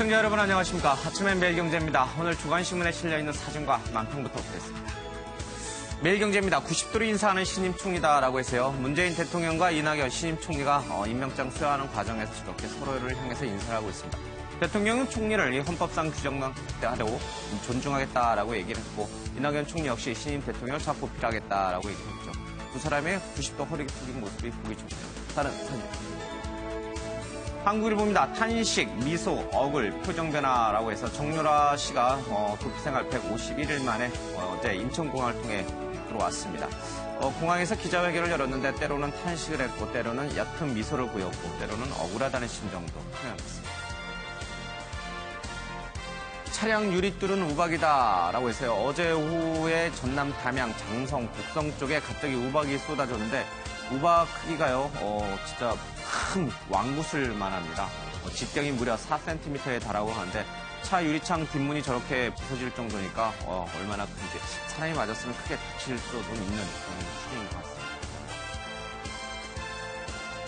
시청자 여러분 안녕하십니까. 아침엔 매일경제입니다. 오늘 주간신문에 실려있는 사진과 만평부터 보겠습니다. 매일경제입니다. 90도로 인사하는 신임 총리다라고 해서요. 문재인 대통령과 이낙연 신임 총리가 임명장 수여하는 과정에서 이렇게 서로를 향해서 인사를 하고 있습니다. 대통령은 총리를 헌법상 규정만 확대하려고 존중하겠다라고 얘기를 했고, 이낙연 총리 역시 신임 대통령을 잘 보필하겠다라고 얘기를 했죠. 두 사람의 90도 허리 숙인 모습이 보기 좋네요. 다른 사진입니다. 한국일보입니다. 탄식, 미소, 억울, 표정 변화라고 해서 정유라 씨가 도피생활 151일 만에 어제 인천공항을 통해 들어왔습니다. 공항에서 기자회견을 열었는데 때로는 탄식을 했고 때로는 옅은 미소를 보였고 때로는 억울하다는 심정도 표현했습니다. 차량 유리뚫은 우박이다라고 해서요. 어제 오후에 전남 담양, 장성, 곡성 쪽에 갑자기 우박이 쏟아졌는데 우박 크기가요, 진짜 큰 왕구슬만 합니다. 직경이 무려 4cm에 달하고 하는데 차 유리창 뒷문이 저렇게 부서질 정도니까 얼마나 큰지 사람이 맞았으면 크게 다칠 수도 있는 그런 수준인 것 같습니다.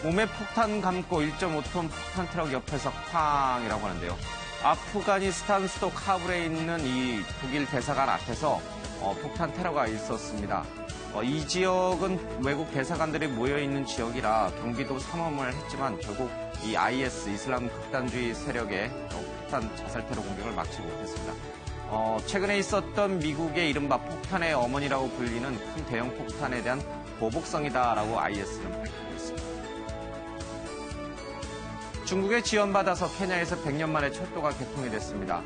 몸에 폭탄 감고 1.5톤 폭탄 트럭 옆에서 쾅이라고 하는데요. 아프가니스탄 수도 카불에 있는 이 독일 대사관 앞에서 폭탄 테러가 있었습니다. 이 지역은 외국 대사관들이 모여있는 지역이라 경비도 삼엄을 했지만 결국 이 IS, 이슬람 극단주의 세력의 폭탄 자살 테러 공격을 막지 못했습니다. 최근에 있었던 미국의 이른바 폭탄의 어머니라고 불리는 큰 대형 폭탄에 대한 보복성이다라고 IS는 밝히고 있습니다. 중국의 지원받아서 케냐에서 100년 만에 철도가 개통이 됐습니다.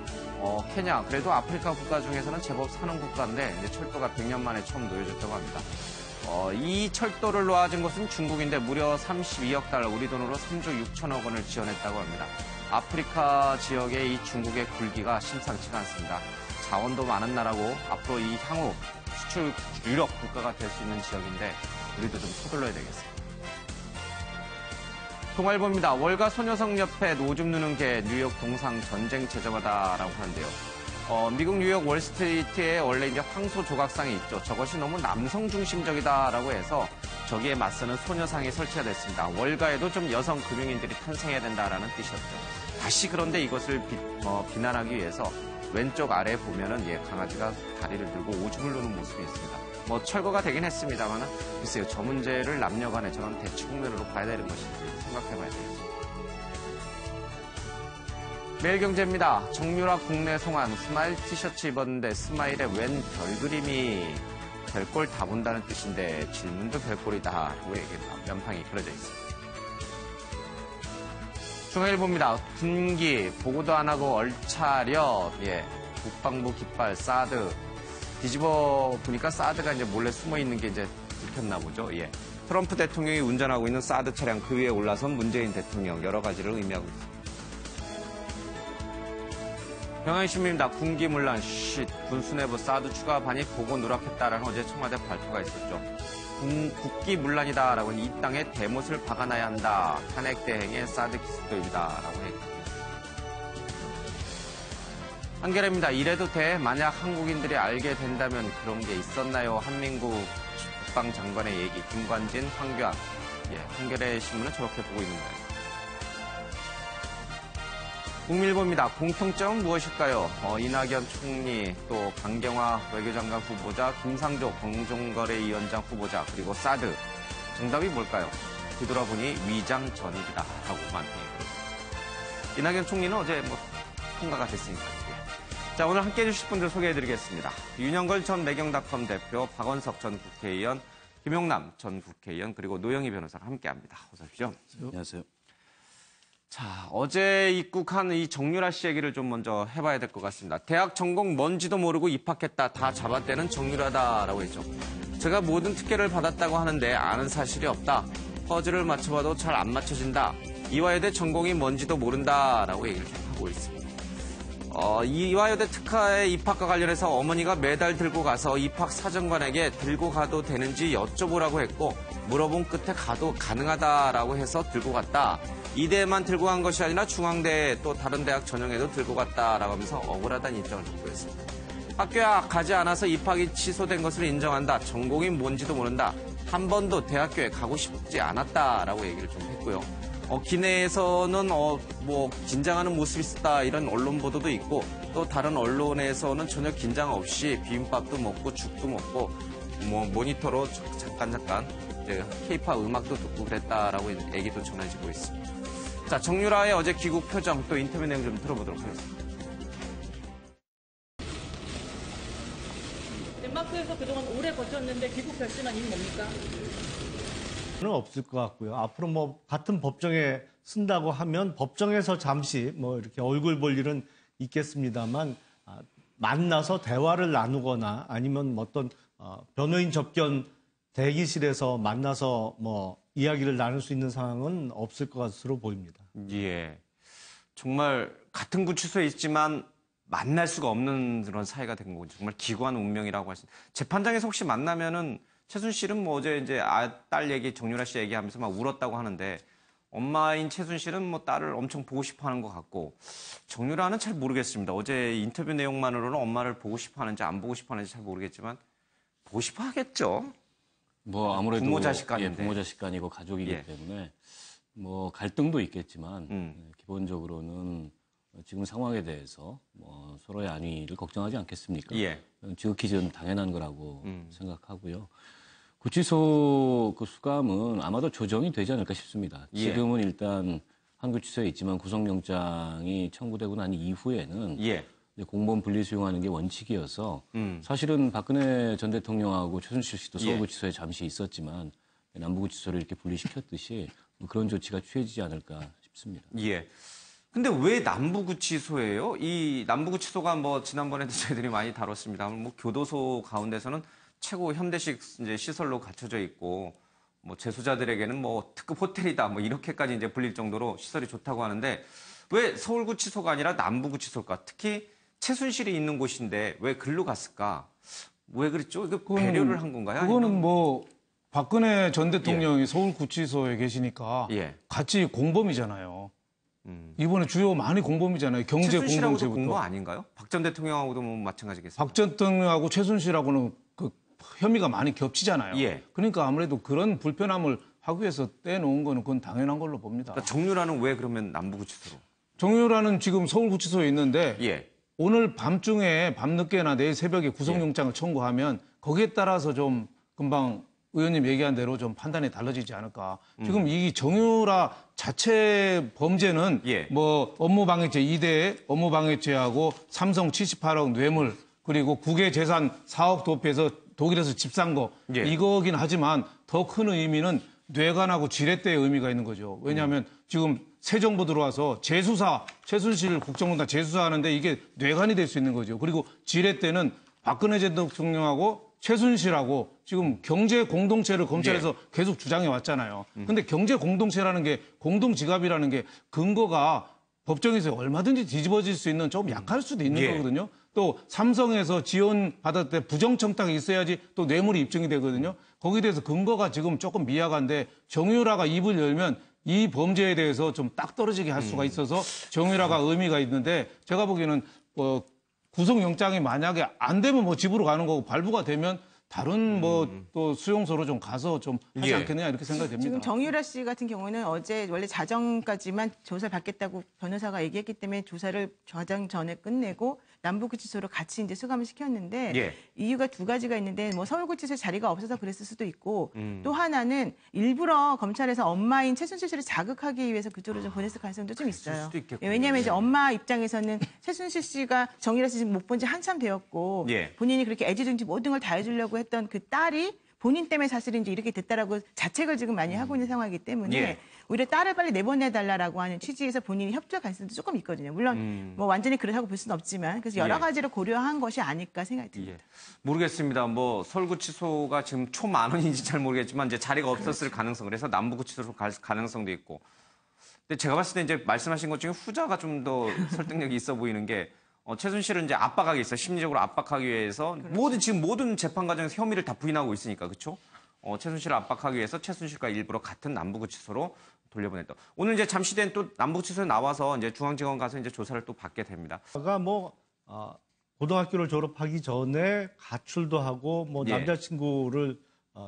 케냐, 그래도 아프리카 국가 중에서는 제법 사는 국가인데 이제 철도가 100년 만에 처음 놓여졌다고 합니다. 이 철도를 놓아진 곳은 중국인데 무려 32억 달러, 우리 돈으로 3조 6천억 원을 지원했다고 합니다. 아프리카 지역의 이 중국의 굴기가 심상치가 않습니다. 자원도 많은 나라고 앞으로 이 향후 수출 유력 국가가 될 수 있는 지역인데 우리도 좀 서둘러야 되겠습니다. 동아일보입니다. 월가 소녀성 옆에 오줌 누는 개 뉴욕 동상 전쟁 제저하다라고 하는데요. 미국 뉴욕 월스트리트에 원래 이제 황소 조각상이 있죠. 저것이 너무 남성 중심적이다라고 해서 저기에 맞서는 소녀상이 설치가 됐습니다. 월가에도 좀 여성 금융인들이 탄생해야 된다라는 뜻이었죠. 다시 그런데 이것을 비난하기 위해서 왼쪽 아래에 보면은 강아지가 다리를 들고 오줌을 누는 모습이 있습니다. 철거가 되긴 했습니다만 글쎄요, 저 문제를 남녀간에 저런 대치 국면으로 봐야 되는 것인지 생각해봐야 되겠습니다. 매일경제입니다. 정유라 국내 송환 스마일 티셔츠 입었는데 스마일에 웬 별그림이 별꼴 다 본다는 뜻인데 질문도 별꼴이다 라고 면팡이 그려져 있습니다. 중앙일보입니다. 군기 보고도 안 하고 얼차려 국방부 깃발 사드 뒤집어 보니까 사드가 이제 몰래 숨어 있는 게 이제 들켰나 보죠. 트럼프 대통령이 운전하고 있는 사드 차량 그 위에 올라선 문재인 대통령 여러 가지를 의미하고 있습니다. 경향신문입니다. 군기문란 군수내부 사드 추가 반입 보고 누락했다라는 어제 청와대 발표가 있었죠. 국기문란이다라고 이 땅에 대못을 박아놔야 한다. 탄핵 대행의 사드 기습도입니다라고 했습니다. 한겨레입니다. 이래도 돼? 만약 한국인들이 알게 된다면 그런 게 있었나요? 한민국 국방장관의 얘기. 김관진, 황교안. 한겨레 신문은 저렇게 보고 있는 거예요. 국민일보입니다. 공통점은 무엇일까요? 이낙연 총리, 또 강경화 외교장관 후보자, 김상조 공정거래위원장 후보자, 그리고 사드. 정답이 뭘까요? 뒤돌아보니 위장 전입이다. 라고 만평이. 이낙연 총리는 어제 통과가 됐으니까요. 자, 오늘 함께 해주실 분들 소개해드리겠습니다. 윤영걸 전 매경닷컴 대표, 박원석 전 국회의원, 김용남 전 국회의원, 그리고 노영희 변호사가 함께합니다. 어서 오십시오. 안녕하세요. 자, 어제 입국한 이 정유라 씨 얘기를 좀 먼저 해봐야 될 것 같습니다. 대학 전공 뭔지도 모르고 입학했다. 다 잡아떼는 정유라다라고 했죠. 제가 모든 특혜를 받았다고 하는데 아는 사실이 없다. 퍼즐을 맞춰봐도 잘 안 맞춰진다. 이화여대 전공이 뭔지도 모른다라고 얘기를 좀 하고 있습니다. 이화여대 특화의 입학과 관련해서 어머니가 매달 들고 가서 입학 사정관에게 들고 가도 되는지 여쭤보라고 했고 물어본 끝에 가도 가능하다라고 해서 들고 갔다. 이대에만 들고 간 것이 아니라 중앙대 또 다른 대학 전형에도 들고 갔다라고 하면서 억울하다는 입장을 보였습니다. 학교에 가지 않아서 입학이 취소된 것을 인정한다. 전공이 뭔지도 모른다. 한 번도 대학교에 가고 싶지 않았다라고 얘기를 좀 했고요. 기내에서는 뭐 긴장하는 모습이 있었다 이런 언론 보도도 있고 또 다른 언론에서는 전혀 긴장 없이 비빔밥도 먹고 죽도 먹고 뭐 모니터로 잠깐 이제 K-팝 음악도 듣고 그랬다라고 얘기도 전해지고 있습니다. 자, 정유라의 어제 귀국 표정 또 인터뷰 내용 좀 들어보도록 하겠습니다. 덴마크에서 그동안 오래 버텼는데 귀국 결심한 이유는 뭡니까? 는 없을 것 같고요. 앞으로 뭐 같은 법정에 쓴다고 하면 법정에서 잠시 뭐 이렇게 얼굴 볼 일은 있겠습니다만 만나서 대화를 나누거나 아니면 어떤 변호인 접견 대기실에서 만나서 뭐 이야기를 나눌 수 있는 상황은 없을 것으로 보입니다. 예, 정말 같은 구치소에 있지만 만날 수가 없는 그런 사이가 된 거고 정말 기구한 운명이라고 할 수. 재판장에서 혹시 만나면은 최순실은 뭐 어제 이제 딸 얘기, 정유라 씨 얘기하면서 막 울었다고 하는데 엄마인 최순실은 뭐 딸을 엄청 보고 싶어 하는 것 같고 정유라는 잘 모르겠습니다. 어제 인터뷰 내용만으로는 엄마를 보고 싶어 하는지 안 보고 싶어 하는지 잘 모르겠지만 보고 싶어 하겠죠. 뭐 아무래도 부모 자식 간인데. 부모 자식 간이고 가족이기 예. 때문에 뭐 갈등도 있겠지만 기본적으로는 지금 상황에 대해서 뭐 서로의 안위를 걱정하지 않겠습니까? 예. 지극히 전 당연한 거라고 생각하고요. 구치소 그 수감은 아마도 조정이 되지 않을까 싶습니다. 예. 지금은 일단 한 구치소에 있지만 구속영장이 청구되고 난 이후에는 예. 공무원 분리 수용하는 게 원칙이어서 사실은 박근혜 전 대통령하고 최순실 씨도 서울구치소에 잠시 있었지만 남부구치소를 이렇게 분리시켰듯이 뭐 그런 조치가 취해지지 않을까 싶습니다. 예. 근데 왜 남부구치소예요? 이 남부구치소가 뭐 지난번에도 저희들이 많이 다뤘습니다만 뭐 교도소 가운데서는 최고 현대식 이제 시설로 갖춰져 있고 뭐 재소자들에게는 뭐 특급 호텔이다 뭐 이렇게까지 이제 불릴 정도로 시설이 좋다고 하는데 왜 서울구치소가 아니라 남부구치소일까? 특히 최순실이 있는 곳인데 왜 글로 갔을까? 왜 그랬죠? 이거 배려를 한 건가요? 그거는 아니면... 뭐 박근혜 전 대통령이 서울구치소에 계시니까 예. 같이 공범이잖아요. 이번에 주요 많이 공범이잖아요. 경제 최순실하고도 공동체부터. 공범 아닌가요? 박 전 대통령하고도 뭐 마찬가지겠습니다. 박 전 대통령하고 최순실하고는 그 혐의가 많이 겹치잖아요. 예. 그러니까 아무래도 그런 불편함을 하기 위해서 떼놓은 거는 그건 당연한 걸로 봅니다. 그러니까 정유라는 왜 그러면 남부구치소로? 정유라는 지금 서울구치소에 있는데 예. 오늘 밤중에 밤늦게나 내일 새벽에 구속영장을 청구하면 거기에 따라서 좀 금방 의원님 얘기한 대로 좀 판단이 달라지지 않을까. 지금 이 정유라 자체 범죄는 예. 뭐 업무방해죄 2대 업무방해죄하고 삼성 78억 뇌물 그리고 국외재산 4억 도피해서 독일에서 집 산 거 예. 이거긴 하지만 더 큰 의미는 뇌관하고 지렛대의 의미가 있는 거죠. 왜냐하면 지금 새 정부 들어와서 재수사, 최순실 국정농단 재수사하는데 이게 뇌관이 될 수 있는 거죠. 그리고 지렛대는 박근혜 전 대통령하고 최순실하고 지금 경제 공동체를 검찰에서 계속 주장해 왔잖아요. 근데 경제 공동체라는 게 공동지갑이라는 게 근거가 법정에서 얼마든지 뒤집어질 수 있는 좀 약할 수도 있는 거거든요. 또 삼성에서 지원 받을 때 부정청탁이 있어야지 또 뇌물이 입증이 되거든요. 거기에 대해서 근거가 지금 조금 미약한데 정유라가 입을 열면 이 범죄에 대해서 좀 딱 떨어지게 할 수가 있어서 정유라가 의미가 있는데 제가 보기에는 구속영장이 만약에 안 되면 뭐 집으로 가는 거고 발부가 되면 다른 뭐 또 수용소로 좀 가서 좀 하지 않겠느냐 이렇게 생각이 됩니다. 지금 정유라 씨 같은 경우는 어제 원래 자정까지만 조사를 받겠다고 변호사가 얘기했기 때문에 조사를 자정 전에 끝내고 남부구치소로 같이 이제 수감을 시켰는데 이유가 두 가지가 있는데 뭐 서울구치소에 자리가 없어서 그랬을 수도 있고 또 하나는 일부러 검찰에서 엄마인 최순실 씨를 자극하기 위해서 그쪽으로 좀 보냈을 가능성도 좀 있어요. 왜냐하면 이제 엄마 입장에서는 최순실 씨가 정유라 씨 못 본 지 한참 되었고 본인이 그렇게 애지중지 모든 걸 다 해주려고 했던 그 딸이 본인 때문에 사실은 이제 이렇게 됐다라고 자책을 지금 많이 하고 있는 상황이기 때문에 오히려 딸을 빨리 내보내달라고 하는 취지에서 본인이 협조할 가능성도 조금 있거든요. 물론 뭐 완전히 그렇다고 볼 수는 없지만 그래서 여러 가지를 고려한 것이 아닐까 생각이 듭니다. 모르겠습니다. 뭐 서울구치소가 지금 초만원인지 잘 모르겠지만 이제 자리가 없었을 가능성 그래서 남부구치소로 갈 가능성도 있고. 근데 제가 봤을 때 이제 말씀하신 것 중에 후자가 좀 더 설득력이 있어 보이는 게 최순실은 이제 압박하기 위해서 심리적으로 압박하기 위해서 지금 모든 재판 과정에서 혐의를 다 부인하고 있으니까 그렇죠? 최순실을 압박하기 위해서 최순실과 일부러 같은 남부구치소로 돌려보냈다. 오늘 이제 잠시된 또 남부구치소에 나와서 이제 중앙지검 가서 이제 조사를 또 받게 됩니다. 고등학교를 졸업하기 전에 가출도 하고 뭐 남자친구를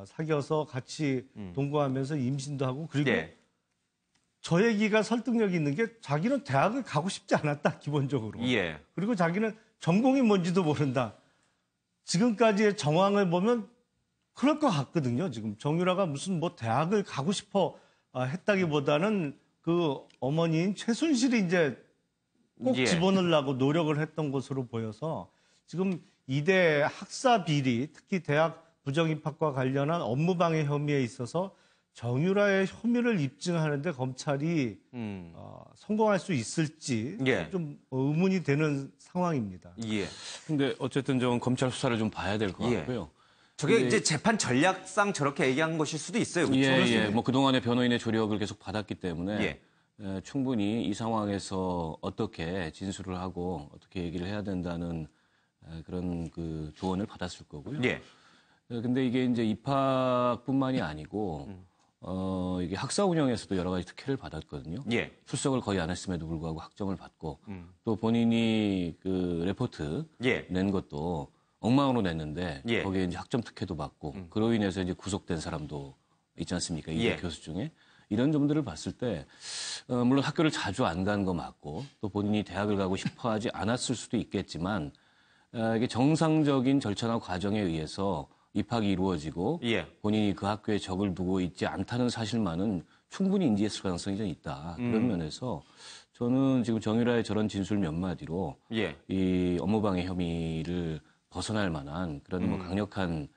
사귀어서 같이 동거하면서 임신도 하고 그리고 저 얘기가 설득력이 있는 게 자기는 대학을 가고 싶지 않았다, 기본적으로. 예. 그리고 자기는 전공이 뭔지도 모른다. 지금까지의 정황을 보면 그럴 것 같거든요. 지금 정유라가 무슨 뭐 대학을 가고 싶어 했다기보다는 그 어머니인 최순실이 이제 꼭 예. 집어넣으려고 노력을 했던 것으로 보여서 지금 이대 학사 비리, 특히 대학 부정입학과 관련한 업무방해 혐의에 있어서 정유라의 혐의를 입증하는데 검찰이 성공할 수 있을지 예. 좀 의문이 되는 상황입니다. 예. 근데 어쨌든 좀 검찰 수사를 좀 봐야 될 것 예. 같고요. 저게 이제 재판 전략상 저렇게 얘기한 것일 수도 있어요. 그렇죠? 예. 뭐 그동안의 변호인의 조력을 계속 받았기 때문에 예. 충분히 이 상황에서 어떻게 진술을 하고 어떻게 얘기를 해야 된다는 그런 그 조언을 받았을 거고요. 예. 근데 이게 이제 입학뿐만이 아니고 이게 학사 운영에서도 여러 가지 특혜를 받았거든요. 예. 출석을 거의 안 했음에도 불구하고 학점을 받고 또 본인이 그 레포트 예. 낸 것도 엉망으로 냈는데 예. 거기에 이제 학점 특혜도 받고 그로 인해서 이제 구속된 사람도 있지 않습니까? 이 예. 교수 중에 이런 점들을 봤을 때 물론 학교를 자주 안 간 거 맞고 또 본인이 대학을 가고 싶어하지 않았을 수도 있겠지만 이게 정상적인 절차나 과정에 의해서 입학이 이루어지고 예. 본인이 그 학교에 적을 두고 있지 않다는 사실만은 충분히 인지했을 가능성이 좀 있다. 그런 면에서 저는 지금 정유라의 저런 진술 몇 마디로 예. 이 업무방해 혐의를 벗어날 만한 그런 뭐 강력한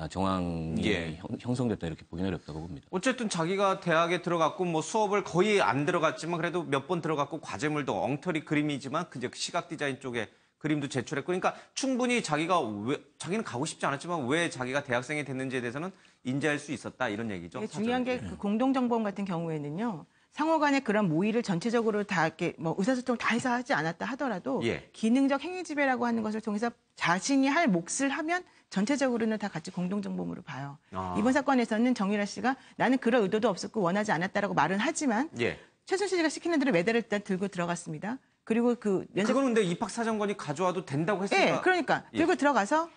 정황이 예. 형성됐다 이렇게 보기는 어렵다고 봅니다. 어쨌든 자기가 대학에 들어갔고 뭐 수업을 거의 안 들어갔지만 그래도 몇 번 들어갔고 과제물도 엉터리 그림이지만 그저 시각 디자인 쪽에 그림도 제출했고 그러니까 충분히 자기는 가고 싶지 않았지만 왜 자기가 대학생이 됐는지에 대해서는 인지할 수 있었다 이런 얘기죠. 예, 중요한 게 그 공동정보원 같은 경우에는요. 상호 간의 그런 모의를 전체적으로 다 이렇게 뭐 의사소통을 다 해서 하지 않았다 하더라도 예. 기능적 행위지배라고 하는 것을 통해서 자신이 할 몫을 하면 전체적으로는 다 같이 공동정보물로 봐요. 이번 사건에서는 정유라 씨가 나는 그럴 의도도 없었고 원하지 않았다라고 말은 하지만 예. 최순실 씨가 시키는 대로 메달을 일단 들고 들어갔습니다. 그리고 그 면접 그거는 근데 입학사정관이 가져와도 된다고 했으니까. 예, 그러니까 들고 들어가서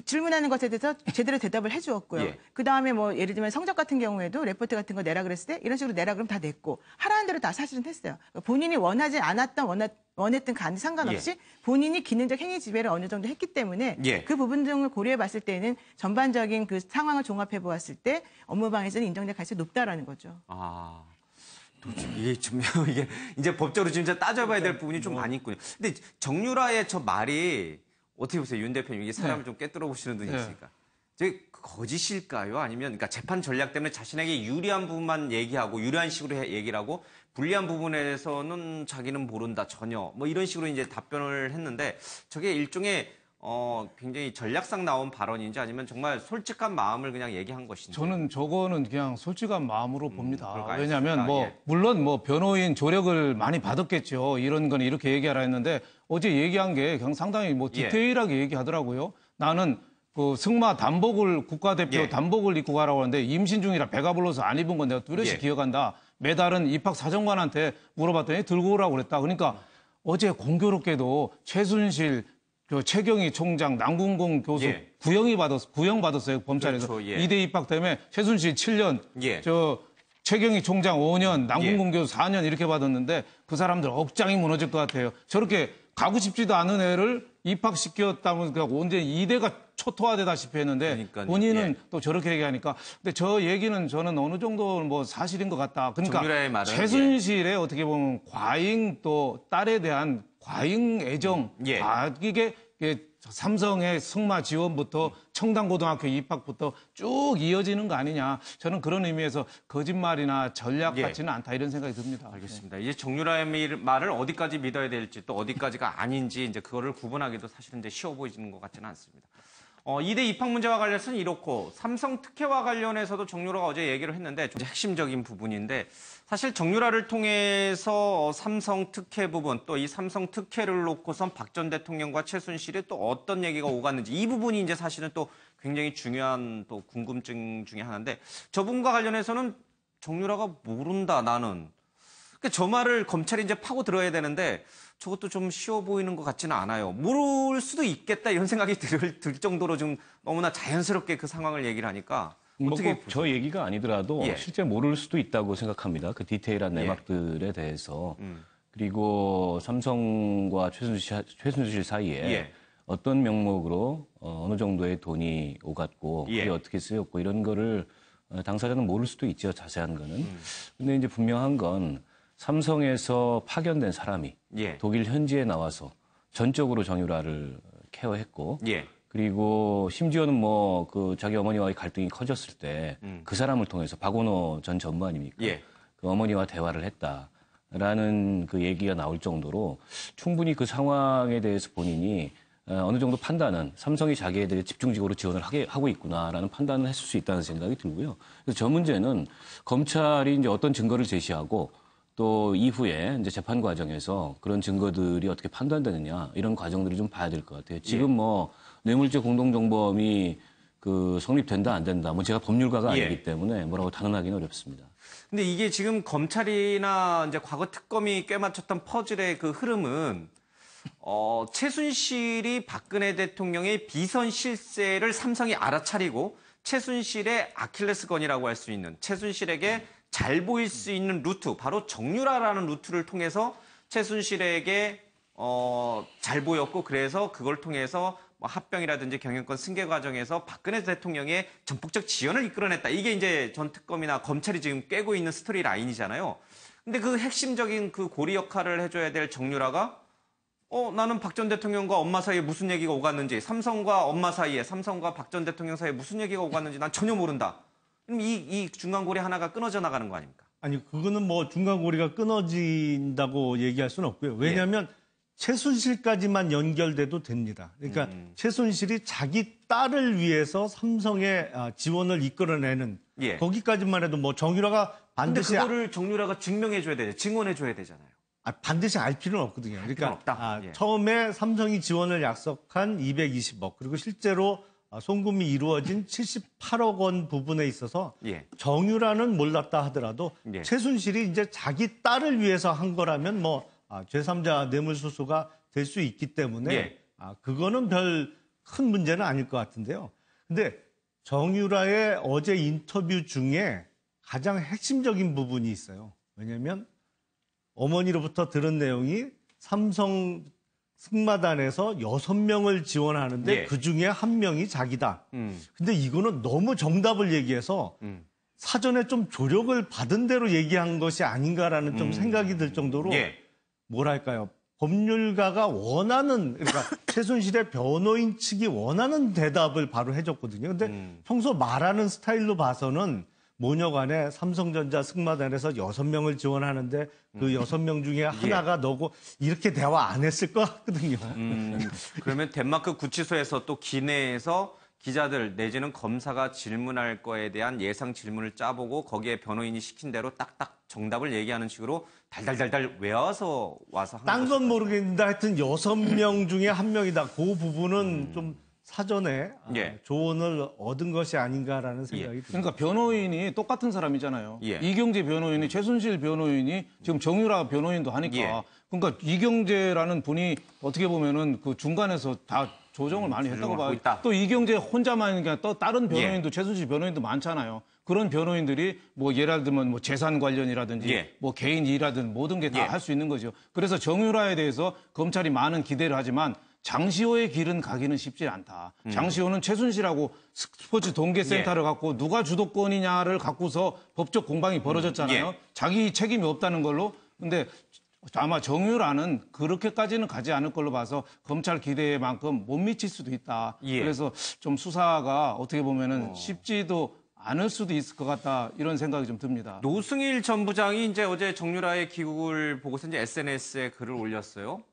질문하는 것에 대해서 제대로 대답을 해주었고요. 예. 그 다음에 뭐 예를 들면 성적 같은 경우에도 레포트 같은 거 내라 그랬을 때 이런 식으로 내라 그러면 다 냈고 하라는 대로 다 사실은 했어요. 그러니까 본인이 원하지 않았던 원했던 간에 상관없이 본인이 기능적 행위 지배를 어느 정도 했기 때문에 예. 그 부분 등을 고려해 봤을 때는 전반적인 그 상황을 종합해 보았을 때 업무방해에서는 인정될 가능성이 높다라는 거죠. 아. 이게 좀 이게 이제 법적으로 진짜 따져봐야 될 부분이 좀 많이 있군요. 근데 정유라의 저 말이 어떻게 보세요, 윤 대표님? 이게 사람을 좀 꿰뚫어 보시는 분이 있으니까. 저게 거짓일까요? 아니면 그러니까 재판 전략 때문에 자신에게 유리한 부분만 얘기하고 유리한 식으로 얘기를 하고 불리한 부분에서는 자기는 모른다 전혀 뭐 이런 식으로 이제 답변을 했는데 저게 일종의 굉장히 전략상 나온 발언인지 아니면 정말 솔직한 마음을 그냥 얘기한 것인지. 저는 저거는 그냥 솔직한 마음으로 봅니다. 그럴까 왜냐하면 뭐 예. 물론 뭐 변호인 조력을 많이 받았겠죠. 이런 건 이렇게 얘기하라 했는데 어제 얘기한 게 그냥 상당히 뭐 디테일하게 얘기하더라고요. 나는 그 승마 단복을 국가대표 단복을 입고 가라고 하는데 임신 중이라 배가 불러서 안 입은 건 내가 뚜렷이 기억한다. 메달은 입학 사정관한테 물어봤더니 들고 오라고 그랬다. 그러니까 어제 공교롭게도 최순실 최경희 총장, 남궁공 교수 구형받았어요 검찰에서. 그렇죠, 예. 이대 입학 때문에 최순실 7년, 예. 최경희 총장 5년, 남궁공 교수 4년 이렇게 받았는데 그 사람들 억장이 무너질 것 같아요. 저렇게 가고 싶지도 않은 애를 입학시켰다면 언제 이대가 초토화되다시피 했는데 그러니까요. 본인은 또 저렇게 얘기하니까 근데 저 얘기는 저는 어느 정도 뭐 사실인 것 같다. 정유라의 그러니까 말은, 최순실의 어떻게 보면 과잉 또 딸에 대한 과잉 애정, 이게 삼성의 승마 지원부터 청담고등학교 입학부터 쭉 이어지는 거 아니냐. 저는 그런 의미에서 거짓말이나 전략 같지는 않다 이런 생각이 듭니다. 알겠습니다. 이제 정유라의 말을 어디까지 믿어야 될지 또 어디까지가 아닌지 이제 그거를 구분하기도 사실은 이제 쉬워 보이지는 것 같지는 않습니다. 이대 입학 문제와 관련해서는 이렇고 삼성 특혜와 관련해서도 정유라가 어제 얘기를 했는데 좀 핵심적인 부분인데 사실 정유라를 통해서 삼성 특혜 부분 또 이 삼성 특혜를 놓고선 박 전 대통령과 최순실이 또 어떤 얘기가 오갔는지 이 부분이 이제 사실은 또 굉장히 중요한 또 궁금증 중에 하나인데 저 부분과 관련해서는 정유라가 모른다 나는. 그러니까 저 말을 검찰이 이제 파고 들어야 되는데 저것도 좀 쉬워 보이는 것 같지는 않아요. 모를 수도 있겠다 이런 생각이 들 정도로 좀 너무나 자연스럽게 그 상황을 얘기를 하니까 어떻게 꼭 저 얘기가 아니더라도 예. 실제 모를 수도 있다고 생각합니다. 그 디테일한 내막들에 대해서. 그리고 삼성과 최순실 사이에 예. 어떤 명목으로 어느 정도의 돈이 오갔고 예. 그게 어떻게 쓰였고 이런 거를 당사자는 모를 수도 있죠. 자세한 거는. 근데 이제 분명한 건 삼성에서 파견된 사람이 예. 독일 현지에 나와서 전적으로 정유라를 케어했고 예. 그리고 심지어는 뭐 그 자기 어머니와의 갈등이 커졌을 때 그 사람을 통해서 박원호 전 전무 아닙니까? 예. 그 어머니와 대화를 했다라는 그 얘기가 나올 정도로 충분히 그 상황에 대해서 본인이 어느 정도 판단은 삼성이 자기에 대해 집중적으로 지원을 하고 있구나라는 판단을 했을 수 있다는 생각이 들고요. 그래서 저 문제는 검찰이 이제 어떤 증거를 제시하고 또 이후에 이제 재판 과정에서 그런 증거들이 어떻게 판단되느냐 이런 과정들을 좀 봐야 될 것 같아요. 지금 뭐 뇌물죄 공동정범이 그 성립된다 안 된다. 뭐 제가 법률가가 아니기 때문에 뭐라고 단언하기는 어렵습니다. 근데 이게 지금 검찰이나 이제 과거 특검이 꿰맞췄던 퍼즐의 그 흐름은 최순실이 박근혜 대통령의 비선 실세를 삼성이 알아차리고 최순실의 아킬레스건이라고 할 수 있는 최순실에게 잘 보일 수 있는 루트, 바로 정유라라는 루트를 통해서 최순실에게 잘 보였고 그래서 그걸 통해서 뭐 합병이라든지 경영권 승계 과정에서 박근혜 대통령의 전폭적 지원을 이끌어냈다. 이게 이제 전 특검이나 검찰이 지금 꿰고 있는 스토리 라인이잖아요. 근데 그 핵심적인 그 고리 역할을 해줘야 될 정유라가 나는 박 전 대통령과 엄마 사이에 무슨 얘기가 오갔는지, 삼성과 엄마 사이에, 삼성과 박 전 대통령 사이에 무슨 얘기가 오갔는지 난 전혀 모른다. 그럼 이 중간고리 하나가 끊어져 나가는 거 아닙니까? 아니, 그거는 뭐 중간고리가 끊어진다고 얘기할 수는 없고요. 왜냐하면 최순실까지만 연결돼도 됩니다. 그러니까 최순실이 자기 딸을 위해서 삼성의 지원을 이끌어내는 거기까지만 해도 뭐 정유라가 반드시 근데 그거를 정유라가 증명해줘야 되잖아요. 증언해줘야 되잖아요. 반드시 알 필요는 없거든요. 그러니까 없다. 처음에 삼성이 지원을 약속한 220억 그리고 실제로 송금이 이루어진 78억 원 부분에 있어서 정유라는 몰랐다 하더라도 최순실이 이제 자기 딸을 위해서 한 거라면 뭐 제3자 뇌물수수가 될 수 있기 때문에 그거는 별 큰 문제는 아닐 것 같은데요. 근데 정유라의 어제 인터뷰 중에 가장 핵심적인 부분이 있어요. 왜냐하면 어머니로부터 들은 내용이 삼성 승마단에서 6명을 지원하는데 그중에 1명이 자기다. 근데 이거는 너무 정답을 얘기해서 사전에 좀 조력을 받은 대로 얘기한 것이 아닌가라는 좀 생각이 들 정도로 뭐랄까요. 법률가가 원하는, 그러니까 최순실의 변호인 측이 원하는 대답을 바로 해줬거든요. 근데 평소 말하는 스타일로 봐서는 모녀간에 삼성전자 승마단에서 6명을 지원하는데 그 6명 중에 하나가 너고 이렇게 대화 안 했을 것 같거든요. 그러면 덴마크 구치소에서 또 기내에서 기자들 내지는 검사가 질문할 거에 대한 예상 질문을 짜보고 거기에 변호인이 시킨 대로 딱딱 정답을 얘기하는 식으로 달달달달 외워서 와서 한 딴 건 모르겠는데 하여튼 6명 중에 1명이다. 그 부분은 좀 사전에 조언을 얻은 것이 아닌가라는 생각이 듭니다. 그러니까 변호인이 똑같은 사람이잖아요. 이경재 변호인이 최순실 변호인이 지금 정유라 변호인도 하니까 그러니까 이경재라는 분이 어떻게 보면은 그 중간에서 다 조정을 많이 했다고 봐요. 또 이경재 혼자만 그냥 또 다른 변호인도 최순실 변호인도 많잖아요. 그런 변호인들이 뭐 예를 들면 뭐 재산 관련이라든지 뭐 개인 일이라든 모든 게 다 할 수 있는 거죠. 그래서 정유라에 대해서 검찰이 많은 기대를 하지만 장시호의 길은 가기는 쉽지 않다. 장시호는 최순실하고 스포츠 동계센터를 갖고 누가 주도권이냐를 갖고서 법적 공방이 벌어졌잖아요. 자기 책임이 없다는 걸로. 근데 아마 정유라는 그렇게까지는 가지 않을 걸로 봐서 검찰 기대만큼 못 미칠 수도 있다. 그래서 좀 수사가 어떻게 보면은 쉽지도 않을 수도 있을 것 같다. 이런 생각이 좀 듭니다. 노승일 전 부장이 이제 어제 정유라의 귀국을 보고서 이제 SNS에 글을 올렸어요.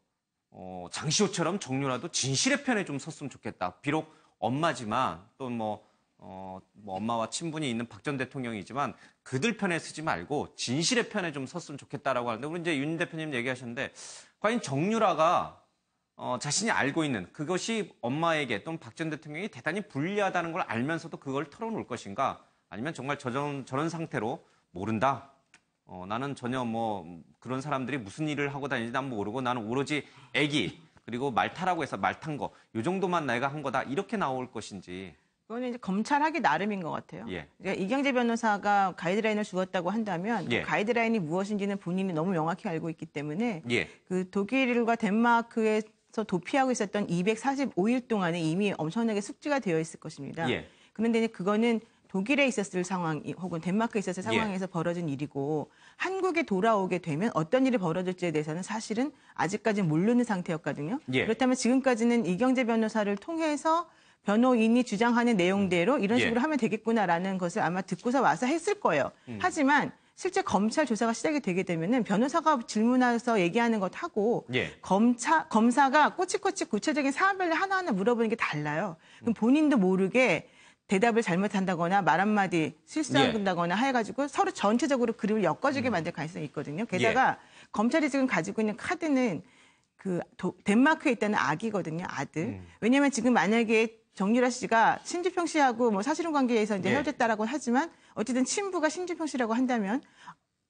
장시호처럼 정유라도 진실의 편에 좀 섰으면 좋겠다. 비록 엄마지만 또 뭐 엄마와 친분이 있는 박 전 대통령이지만 그들 편에 서지 말고 진실의 편에 좀 섰으면 좋겠다라고 하는데 우리 이제 윤 대표님 얘기하셨는데 과연 정유라가 자신이 알고 있는 그것이 엄마에게 또는 박 전 대통령이 대단히 불리하다는 걸 알면서도 그걸 털어놓을 것인가 아니면 정말 저런 상태로 모른다. 나는 전혀 뭐 그런 사람들이 무슨 일을 하고 다니는지 난 모르고 나는 오로지 애기 그리고 말 타라고 해서 말 탄 거 이 정도만 내가 한 거다 이렇게 나올 것인지. 그거는 이제 검찰하기 나름인 것 같아요. 예. 그러니까 이경재 변호사가 가이드라인을 주었다고 한다면 예. 그 가이드라인이 무엇인지는 본인이 너무 명확히 알고 있기 때문에 예. 그 독일과 덴마크에서 도피하고 있었던 245일 동안에 이미 엄청나게 숙지가 되어 있을 것입니다. 예. 그런데 이제 그거는 독일에 있었을 상황 혹은 덴마크에 있었을 예. 상황에서 벌어진 일이고 한국에 돌아오게 되면 어떤 일이 벌어질지에 대해서는 사실은 아직까지는 모르는 상태였거든요. 예. 그렇다면 지금까지는 이경재 변호사를 통해서 변호인이 주장하는 내용대로 이런 예. 식으로 하면 되겠구나라는 것을 아마 듣고서 와서 했을 거예요. 하지만 실제 검찰 조사가 시작이 되게 되면은 변호사가 질문해서 얘기하는 것하고 예. 검사가 꼬치꼬치 구체적인 사안별로 하나하나 물어보는 게 달라요. 그럼 본인도 모르게 대답을 잘못한다거나 말 한마디 실수한다거나 해가지고 서로 전체적으로 그림을 엮어지게 만들 가능성이 있거든요. 게다가 검찰이 지금 가지고 있는 카드는 그 덴마크에 있다는 아기거든요, 아들. 왜냐하면 지금 만약에 정유라 씨가 신주평 씨하고 뭐 사실혼 관계에서 이제 예. 헤어졌다라고 하지만 어쨌든 친부가 신주평 씨라고 한다면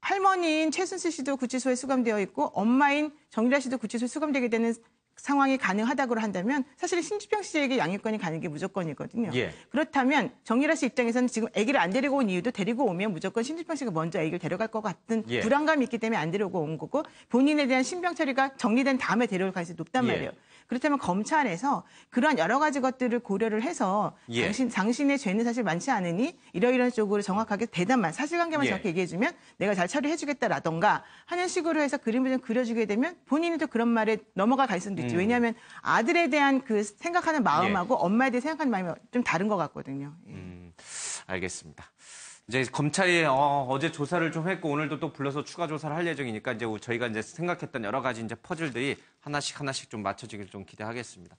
할머니인 최순실 씨도 구치소에 수감되어 있고 엄마인 정유라 씨도 구치소에 수감되게 되는 상황이 가능하다고 한다면 사실 신주평 씨에게 양육권이 가는 게 무조건이거든요. 예. 그렇다면 정유라 씨 입장에서는 지금 아기를 안 데리고 온 이유도 데리고 오면 무조건 신주평 씨가 먼저 아기를 데려갈 것 같은 예. 불안감이 있기 때문에 안 데리고 온 거고 본인에 대한 신병 처리가 정리된 다음에 데려올 가능성이 높단 예. 말이에요. 그렇다면 검찰에서 그러한 여러 가지 것들을 고려를 해서 예. 당신의 죄는 사실 많지 않으니 이러이런 쪽으로 정확하게 대답만 사실관계만 예. 정확히 얘기해주면 내가 잘 처리해주겠다라던가 하는 식으로 해서 그림을 좀 그려주게 되면 본인이 또 그런 말에 넘어갈 가능성도 있죠. 왜냐하면 아들에 대한 그 생각하는 마음하고 엄마에 대해 생각하는 마음이 좀 다른 것 같거든요. 예. 알겠습니다. 이제 검찰이 어제 조사를 좀 했고 오늘도 또 불러서 추가 조사를 할 예정이니까 이제 저희가 이제 생각했던 여러 가지 이제 퍼즐들이 하나씩 좀 맞춰지길 좀 기대하겠습니다.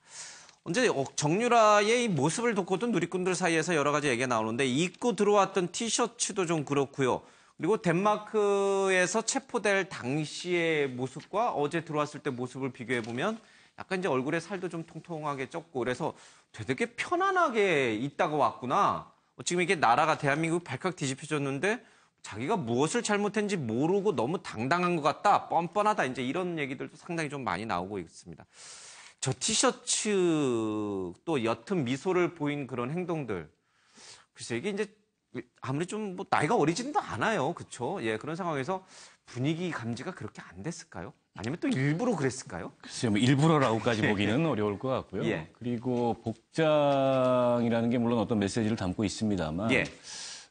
언제 정유라의 이 모습을 듣고도 누리꾼들 사이에서 여러 가지 얘기가 나오는데 입고 들어왔던 티셔츠도 좀 그렇고요. 그리고 덴마크에서 체포될 당시의 모습과 어제 들어왔을 때 모습을 비교해 보면 약간 이제 얼굴에 살도 좀 통통하게 쪘고 그래서 되게 편안하게 있다가 왔구나. 지금 이게 나라가 대한민국 발칵 뒤집혀졌는데 자기가 무엇을 잘못했는지 모르고 너무 당당한 것 같다. 뻔뻔하다. 이제 이런 얘기들도 상당히 좀 많이 나오고 있습니다. 저 티셔츠 또 옅은 미소를 보인 그런 행동들. 글쎄 이게 이제 아무리 좀 뭐 나이가 어리지도 않아요. 그렇죠? 예, 그런 상황에서 분위기 감지가 그렇게 안 됐을까요? 아니면 또 일부러 그랬을까요? 글쎄요, 뭐 일부러라고까지 보기는 어려울 것 같고요. 예. 그리고 복장이라는 게 물론 어떤 메시지를 담고 있습니다만, 예.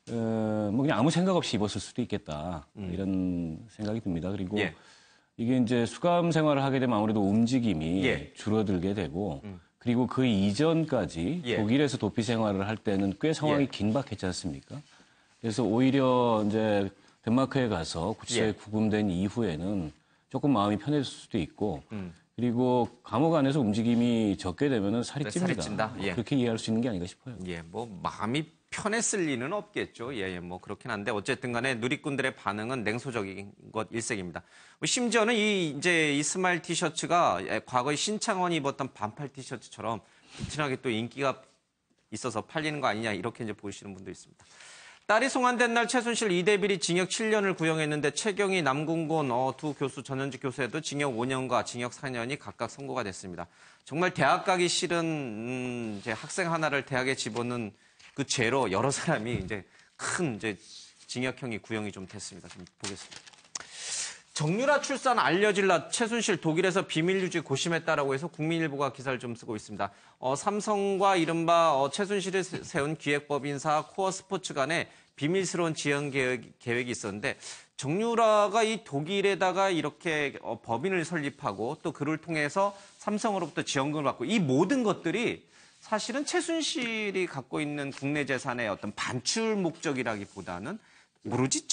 뭐 그냥 아무 생각 없이 입었을 수도 있겠다 이런 생각이 듭니다. 그리고 예. 이게 이제 수감 생활을 하게 되면 아무래도 움직임이 예. 줄어들게 되고, 그리고 그 이전까지 예. 독일에서 도피 생활을 할 때는 꽤 상황이 예. 긴박했지 않습니까? 그래서 오히려 이제 덴마크에 가서 구치소에 예. 구금된 이후에는 조금 마음이 편해질 수도 있고, 그리고 감옥 안에서 움직임이 적게 되면은 살이 네, 찝니다. 살이 찐다. 예. 그렇게 이해할 수 있는 게 아닌가 싶어요. 예, 뭐 마음이 편했을 리는 없겠죠. 예, 뭐 그렇긴 한데 어쨌든 간에 누리꾼들의 반응은 냉소적인 것 일색입니다. 심지어는 이제 이스마일 티셔츠가 과거에 신창원이 입었던 반팔 티셔츠처럼 부티나게 또 인기가 있어서 팔리는 거 아니냐 이렇게 이제 보시는 분도 있습니다. 딸이 송환된 날 최순실 이대필이 징역 7년을 구형했는데 최경희 남궁곤 두 교수 전현직 교수에도 징역 5년과 징역 4년이 각각 선고가 됐습니다. 정말 대학 가기 싫은 이제 학생 하나를 대학에 집어넣은 그 죄로 여러 사람이 이제 큰 이제 징역형이 구형이 좀 됐습니다. 좀 보겠습니다. 정유라 출산 알려질 날 최순실 독일에서 비밀 유지 고심했다라고 해서 국민일보가 기사를 좀 쓰고 있습니다. 삼성과 이른바 최순실이 세운 기획법인사 코어스포츠 간에 비밀스러운 지원 계획이 있었는데 정유라가 이 독일에다가 이렇게 법인을 설립하고 또 그를 통해서 삼성으로부터 지원금을 받고 이 모든 것들이 사실은 최순실이 갖고 있는 국내 재산의 어떤 반출 목적이라기보다는 모르지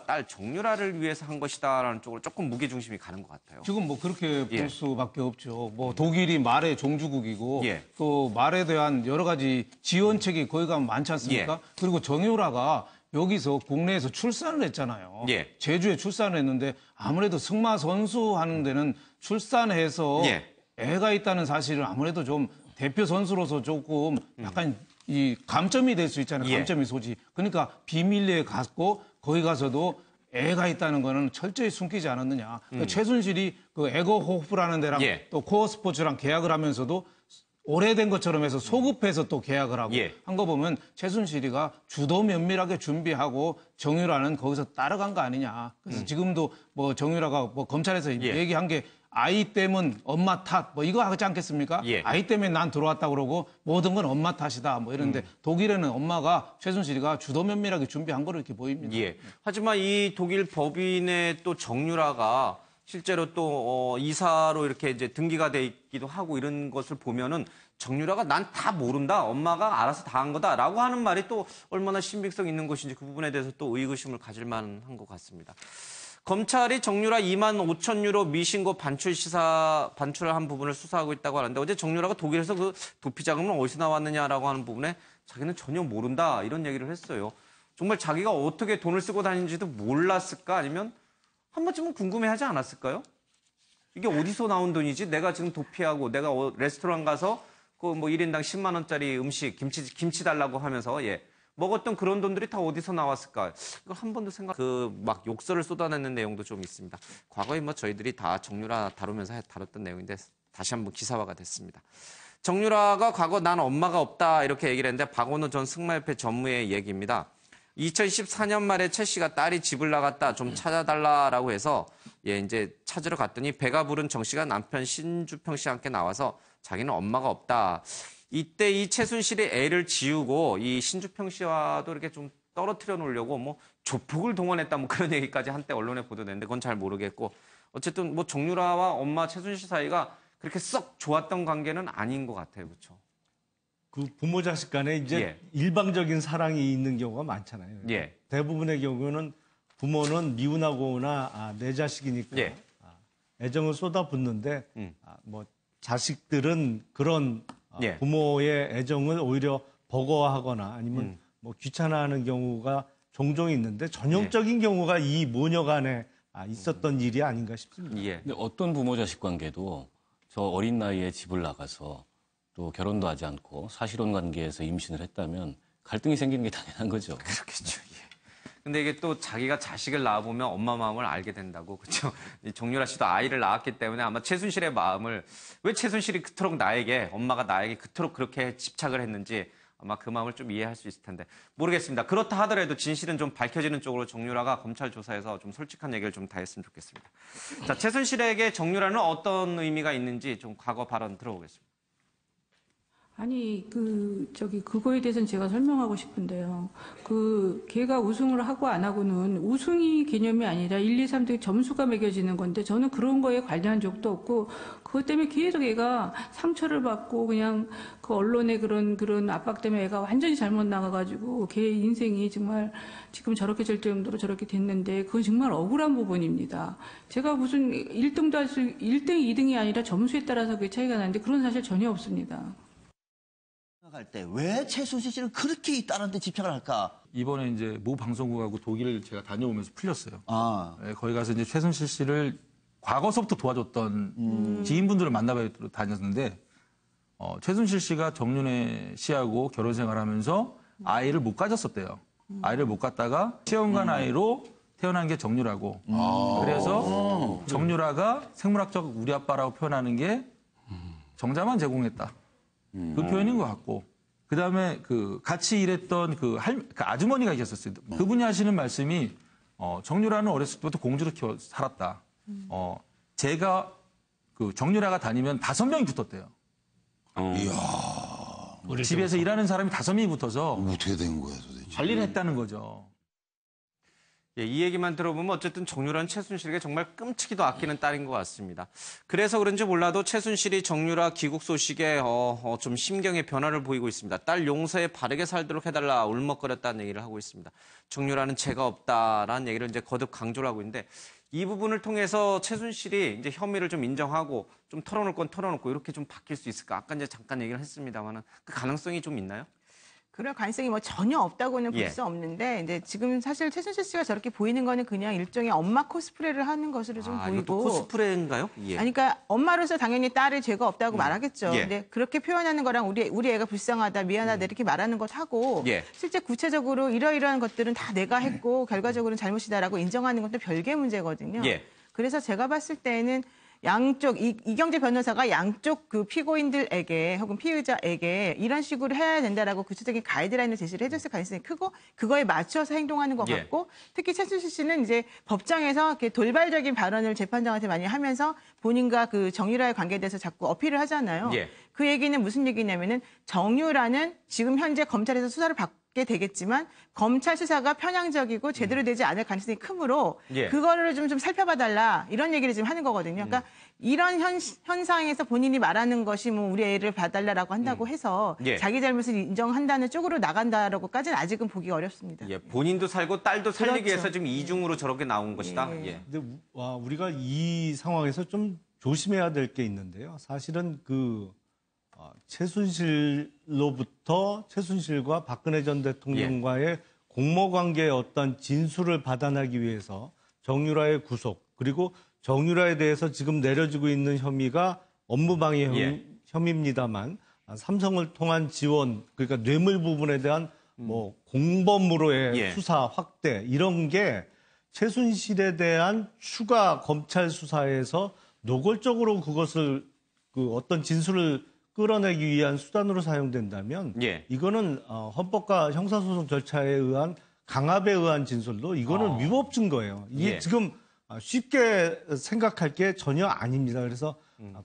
딸 정유라를 위해서 한 것이다라는 쪽으로 조금 무게중심이 가는 것 같아요. 지금 뭐 그렇게 예. 볼 수밖에 없죠. 뭐 독일이 말의 종주국이고 예. 또 말에 대한 여러 가지 지원책이 거기 가면 많지 않습니까? 예. 그리고 정유라가 여기서 국내에서 출산을 했잖아요. 예. 제주에 출산을 했는데 아무래도 승마 선수 하는 데는 출산해서 예. 애가 있다는 사실은 아무래도 좀 대표 선수로서 조금 약간 이 감점이 될 수 있잖아요. 예. 감점이 소지. 그러니까 비밀리에 갔고 거기 가서도 애가 있다는 거는 철저히 숨기지 않았느냐. 그러니까 최순실이 그 에거호프라는 데랑 예. 또 코어스포츠랑 계약을 하면서도 오래된 것처럼 해서 소급해서 또 계약을 하고 한 거 보면 최순실이가 주도 면밀하게 준비하고 정유라는 거기서 따라간 거 아니냐. 그래서 지금도 뭐 정유라가 뭐 검찰에서 얘기한 게 아이 때문 엄마 탓 뭐 이거 하지 않겠습니까? 아이 때문에 난 들어왔다 그러고 모든 건 엄마 탓이다 뭐 이런데 독일에는 엄마가 최순실이가 주도 면밀하게 준비한 거로 이렇게 보입니다. 하지만 이 독일 법인의 또 정유라가 실제로 또 이사로 이렇게 이제 등기가 돼 있기도 하고 이런 것을 보면은 정유라가 난 다 모른다. 엄마가 알아서 다 한 거다라고 하는 말이 또 얼마나 신빙성 있는 것인지 그 부분에 대해서 또 의구심을 가질 만한 것 같습니다. 검찰이 정유라 2만 5천 유로 미신고 반출을 한 부분을 수사하고 있다고 하는데 어제 정유라가 독일에서 그 도피 자금은 어디서 나왔느냐라고 하는 부분에 자기는 전혀 모른다 이런 얘기를 했어요. 정말 자기가 어떻게 돈을 쓰고 다니는지도 몰랐을까 아니면 한 번쯤은 궁금해하지 않았을까요? 이게 어디서 나온 돈이지? 내가 지금 도피하고 내가 레스토랑 가서 그 뭐 1인당 10만 원짜리 음식 김치 달라고 하면서 먹었던 그런 돈들이 다 어디서 나왔을까? 이걸 한 번도 막 욕설을 쏟아내는 내용도 좀 있습니다. 과거에 뭐 저희들이 다 정유라 다루면서 다뤘던 내용인데 다시 한번 기사화가 됐습니다. 정유라가 과거 난 엄마가 없다 이렇게 얘기를 했는데 박원호 전 승마협회 전무의 얘기입니다. 2014년 말에 최 씨가 딸이 집을 나갔다 좀 찾아달라라고 해서 이제 찾으러 갔더니 배가 부른 정 씨가 남편 신주평 씨와 함께 나와서 자기는 엄마가 없다. 이때 이 최순실이 애를 지우고 이 신주평 씨와도 이렇게 좀 떨어뜨려 놓으려고 뭐 조폭을 동원했다 뭐 그런 얘기까지 한때 언론에 보도됐는데 그건 잘 모르겠고 어쨌든 뭐 정유라와 엄마 최순실 사이가 그렇게 썩 좋았던 관계는 아닌 것 같아요. 그렇죠? 그 부모 자식 간에 이제 일방적인 사랑이 있는 경우가 많잖아요. 대부분의 경우는 부모는 미운하거나 내 자식이니까 애정을 쏟아붓는데 뭐 자식들은 그런 부모의 애정을 오히려 버거워하거나 아니면 뭐 귀찮아하는 경우가 종종 있는데 전형적인 경우가 이 모녀 간에 있었던 일이 아닌가 싶습니다. 근데 어떤 부모 자식 관계도 저 어린 나이에 집을 나가서 또 결혼도 하지 않고 사실혼 관계에서 임신을 했다면 갈등이 생기는 게 당연한 거죠. 그렇겠죠. 근데 이게 또 자기가 자식을 낳아보면 엄마 마음을 알게 된다고. 그렇죠? 정유라 씨도 아이를 낳았기 때문에 아마 최순실의 마음을 왜 최순실이 그토록 엄마가 나에게 그토록 그렇게 집착을 했는지 아마 그 마음을 좀 이해할 수 있을 텐데 모르겠습니다. 그렇다 하더라도 진실은 좀 밝혀지는 쪽으로 정유라가 검찰 조사에서 좀 솔직한 얘기를 좀 다 했으면 좋겠습니다. 자, 최순실에게 정유라는 어떤 의미가 있는지 좀 과거 발언 들어보겠습니다. 아니, 그거에 대해서는 제가 설명하고 싶은데요. 걔가 우승을 하고 안 하고는 우승이 개념이 아니라 1, 2, 3등 점수가 매겨지는 건데 저는 그런 거에 관여한 적도 없고 그것 때문에 계속 애가 상처를 받고 그냥 그 언론의 그런 압박 때문에 애가 완전히 잘못 나가가지고 걔 인생이 정말 지금 저렇게 될 정도로 저렇게 됐는데 그건 정말 억울한 부분입니다. 제가 무슨 1등도 할 수, 1등, 2등이 아니라 점수에 따라서 그 차이가 나는데 그런 사실 전혀 없습니다. 할 때 왜 최순실 씨는 그렇게 이 딸한테 집착을 할까? 이번에 이제 모 방송국하고 독일을 제가 다녀오면서 풀렸어요. 거기 가서 이제 최순실 씨를 과거서부터 도와줬던 지인분들을 만나뵈러 다녔는데 최순실 씨가 정윤회 씨하고 결혼 생활하면서 아이를 못 가졌었대요. 아이를 못 갖다가 시험관 아이로 태어난 게 정유라고. 그래서 정유라가 생물학적 우리 아빠라고 표현하는 게 정자만 제공했다. 그 표현인 것 같고. 그 다음에 같이 일했던 그 아주머니가 계셨어요. 그분이 하시는 말씀이, 정유라는 어렸을 때부터 공주로 키워 살았다. 제가 정유라가 다니면 5명이 붙었대요. 이야. 집에서 일하는 사람이 5명이 붙어서. 어떻게 된 거야, 도대체? 관리를 했다는 거죠. 이 얘기만 들어보면 어쨌든 정유라는 최순실에게 정말 끔찍이도 아끼는 딸인 것 같습니다. 그래서 그런지 몰라도 최순실이 정유라 귀국 소식에 좀 심경의 변화를 보이고 있습니다. 딸 용서에 바르게 살도록 해달라 울먹거렸다는 얘기를 하고 있습니다. 정유라는 죄가 없다라는 얘기를 이제 거듭 강조를 하고 있는데 이 부분을 통해서 최순실이 이제 혐의를 좀 인정하고 좀 털어놓을 건 털어놓고 이렇게 좀 바뀔 수 있을까? 아까 이제 잠깐 얘기를 했습니다만은 그 가능성이 좀 있나요? 그럴 가능성이 뭐 전혀 없다고는 볼 수 없는데 이제 지금 사실 최순실 씨가 저렇게 보이는 거는 그냥 일종의 엄마 코스프레를 하는 것으로 좀 보이고. 이것도 코스프레인가요? 아니, 그러니까 엄마로서 당연히 딸의 죄가 없다고 말하겠죠. 근데 그렇게 표현하는 거랑 우리 애가 불쌍하다, 미안하다 이렇게 말하는 것하고 실제 구체적으로 이러이러한 것들은 다 내가 했고 결과적으로는 잘못이다라고 인정하는 것도 별개의 문제거든요. 그래서 제가 봤을 때는 양쪽 이경재 변호사가 양쪽 그 피고인들에게 혹은 피의자에게 이런 식으로 해야 된다라고 구체적인 가이드라인을 제시를 해줬을 가능성이 크고 그거에 맞춰서 행동하는 것 같고 특히 최순실 씨는 이제 법정에서 이렇게 돌발적인 발언을 재판장한테 많이 하면서 본인과 그 정유라의 관계에 대해서 자꾸 어필을 하잖아요. 그 얘기는 무슨 얘기냐면은 정유라는 지금 현재 검찰에서 수사를 받게 되겠지만 검찰 수사가 편향적이고 제대로 되지 않을 가능성이 크므로 그거를 좀 살펴봐달라 이런 얘기를 지금 하는 거거든요. 그러니까 이런 현상에서 본인이 말하는 것이 뭐 우리 애를 봐달라라고 한다고 해서 자기 잘못을 인정한다는 쪽으로 나간다라고까지는 아직은 보기 어렵습니다. 본인도 살고 딸도 살리기 위해서 지금 이중으로 저렇게 나온 것이다. 근데 우리가 이 상황에서 좀 조심해야 될 게 있는데요. 사실은 최순실로부터 최순실과 박근혜 전 대통령과의 공모 관계의 어떤 진술을 받아내기 위해서 정유라의 구속 그리고 정유라에 대해서 지금 내려지고 있는 혐의가 업무방해 혐의입니다만 삼성을 통한 지원 그러니까 뇌물 부분에 대한 뭐 공범으로의 수사 확대 이런 게 최순실에 대한 추가 검찰 수사에서 노골적으로 그것을 어떤 진술을 끌어내기 위한 수단으로 사용된다면 이거는 헌법과 형사소송 절차에 의한 강압에 의한 진술로 이거는 위법 증거예요. 이게 지금 쉽게 생각할 게 전혀 아닙니다. 그래서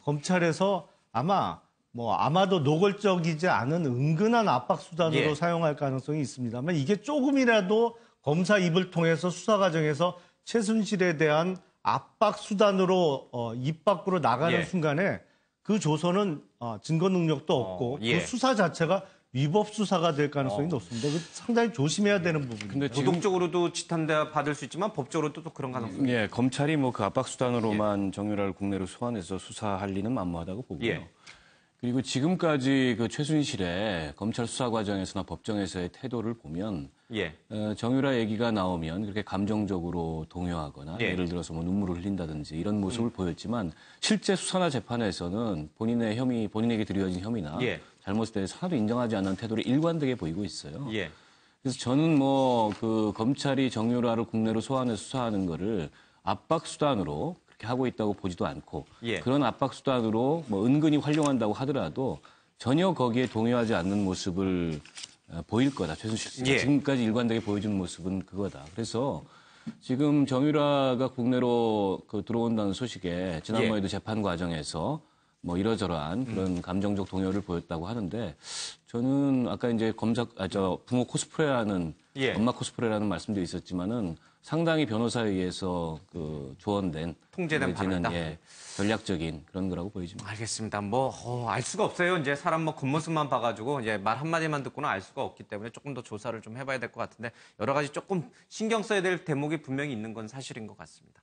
검찰에서 아마도 노골적이지 않은 은근한 압박 수단으로 사용할 가능성이 있습니다만 이게 조금이라도 검사 입을 통해서 수사 과정에서 최순실에 대한 압박 수단으로 입 밖으로 나가는 순간에 그 조서는 증거 능력도 없고 그 수사 자체가 위법 수사가 될 가능성이 높습니다. 상당히 조심해야 되는 부분입니다. 근데 도덕적으로도 지탄대 받을 수 있지만 법적으로도 또 그런 가능성이 검찰이 그 압박 수단으로만 정유라를 국내로 소환해서 수사할 리는 만무하다고 보고요. 그리고 지금까지 그 최순실의 검찰 수사 과정에서나 법정에서의 태도를 보면 정유라 얘기가 나오면 그렇게 감정적으로 동요하거나 예를 들어서 뭐 눈물을 흘린다든지 이런 모습을 보였지만 실제 수사나 재판에서는 본인에게 드려진 혐의나 잘못에 대해서 하나도 인정하지 않는 태도를 일관되게 보이고 있어요. 그래서 저는 그 검찰이 정유라를 국내로 소환해서 수사하는 거를 압박 수단으로 그렇게 하고 있다고 보지도 않고 그런 압박 수단으로 뭐 은근히 활용한다고 하더라도 전혀 거기에 동요하지 않는 모습을 보일 거다. 최순실 씨가 지금까지 일관되게 보여준 모습은 그거다. 그래서 지금 정유라가 국내로 들어온다는 소식에 지난번에도 재판 과정에서 뭐 이러저러한 그런 감정적 동요를 보였다고 하는데 저는 아까 이제 부모 코스프레라는 엄마 코스프레라는 말씀도 있었지만은 상당히 변호사에 의해서 조언된 통제된 발언이다. 전략적인 그런 거라고 보여집니다. 알겠습니다. 알 수가 없어요. 이제 사람 겉모습만 봐가지고 말 한마디만 듣고는 알 수가 없기 때문에 조금 더 조사를 좀 해봐야 될 것 같은데 여러 가지 조금 신경 써야 될 대목이 분명히 있는 건 사실인 것 같습니다.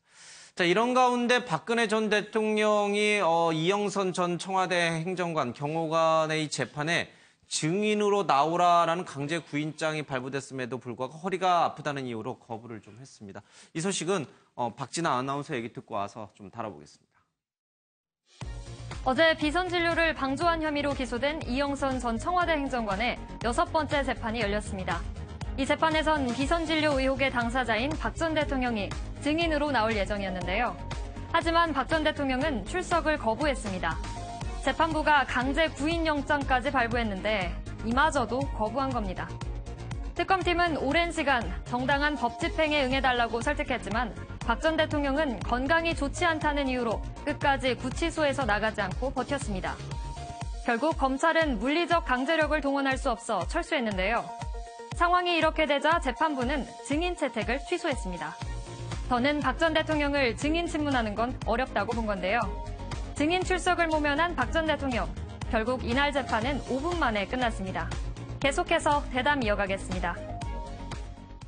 자, 이런 가운데 박근혜 전 대통령이 이영선 전 청와대 행정관 경호관의 이 재판에 증인으로 나오라라는 강제 구인장이 발부됐음에도 불구하고 허리가 아프다는 이유로 거부를 좀 했습니다. 이 소식은 박진아 아나운서 얘기 듣고 와서 좀 다뤄보겠습니다. 어제 비선진료를 방조한 혐의로 기소된 이영선 전 청와대 행정관의 6번째 재판이 열렸습니다. 이 재판에선 비선진료 의혹의 당사자인 박 전 대통령이 증인으로 나올 예정이었는데요. 하지만 박 전 대통령은 출석을 거부했습니다. 재판부가 강제 구인 영장까지 발부했는데 이마저도 거부한 겁니다. 특검팀은 오랜 시간 정당한 법 집행에 응해달라고 설득했지만 박 전 대통령은 건강이 좋지 않다는 이유로 끝까지 구치소에서 나가지 않고 버텼습니다. 결국 검찰은 물리적 강제력을 동원할 수 없어 철수했는데요. 상황이 이렇게 되자 재판부는 증인 채택을 취소했습니다. 더는 박 전 대통령을 증인 신문하는 건 어렵다고 본 건데요. 증인 출석을 모면한 박 전 대통령. 결국 이날 재판은 5분 만에 끝났습니다. 계속해서 대담 이어가겠습니다.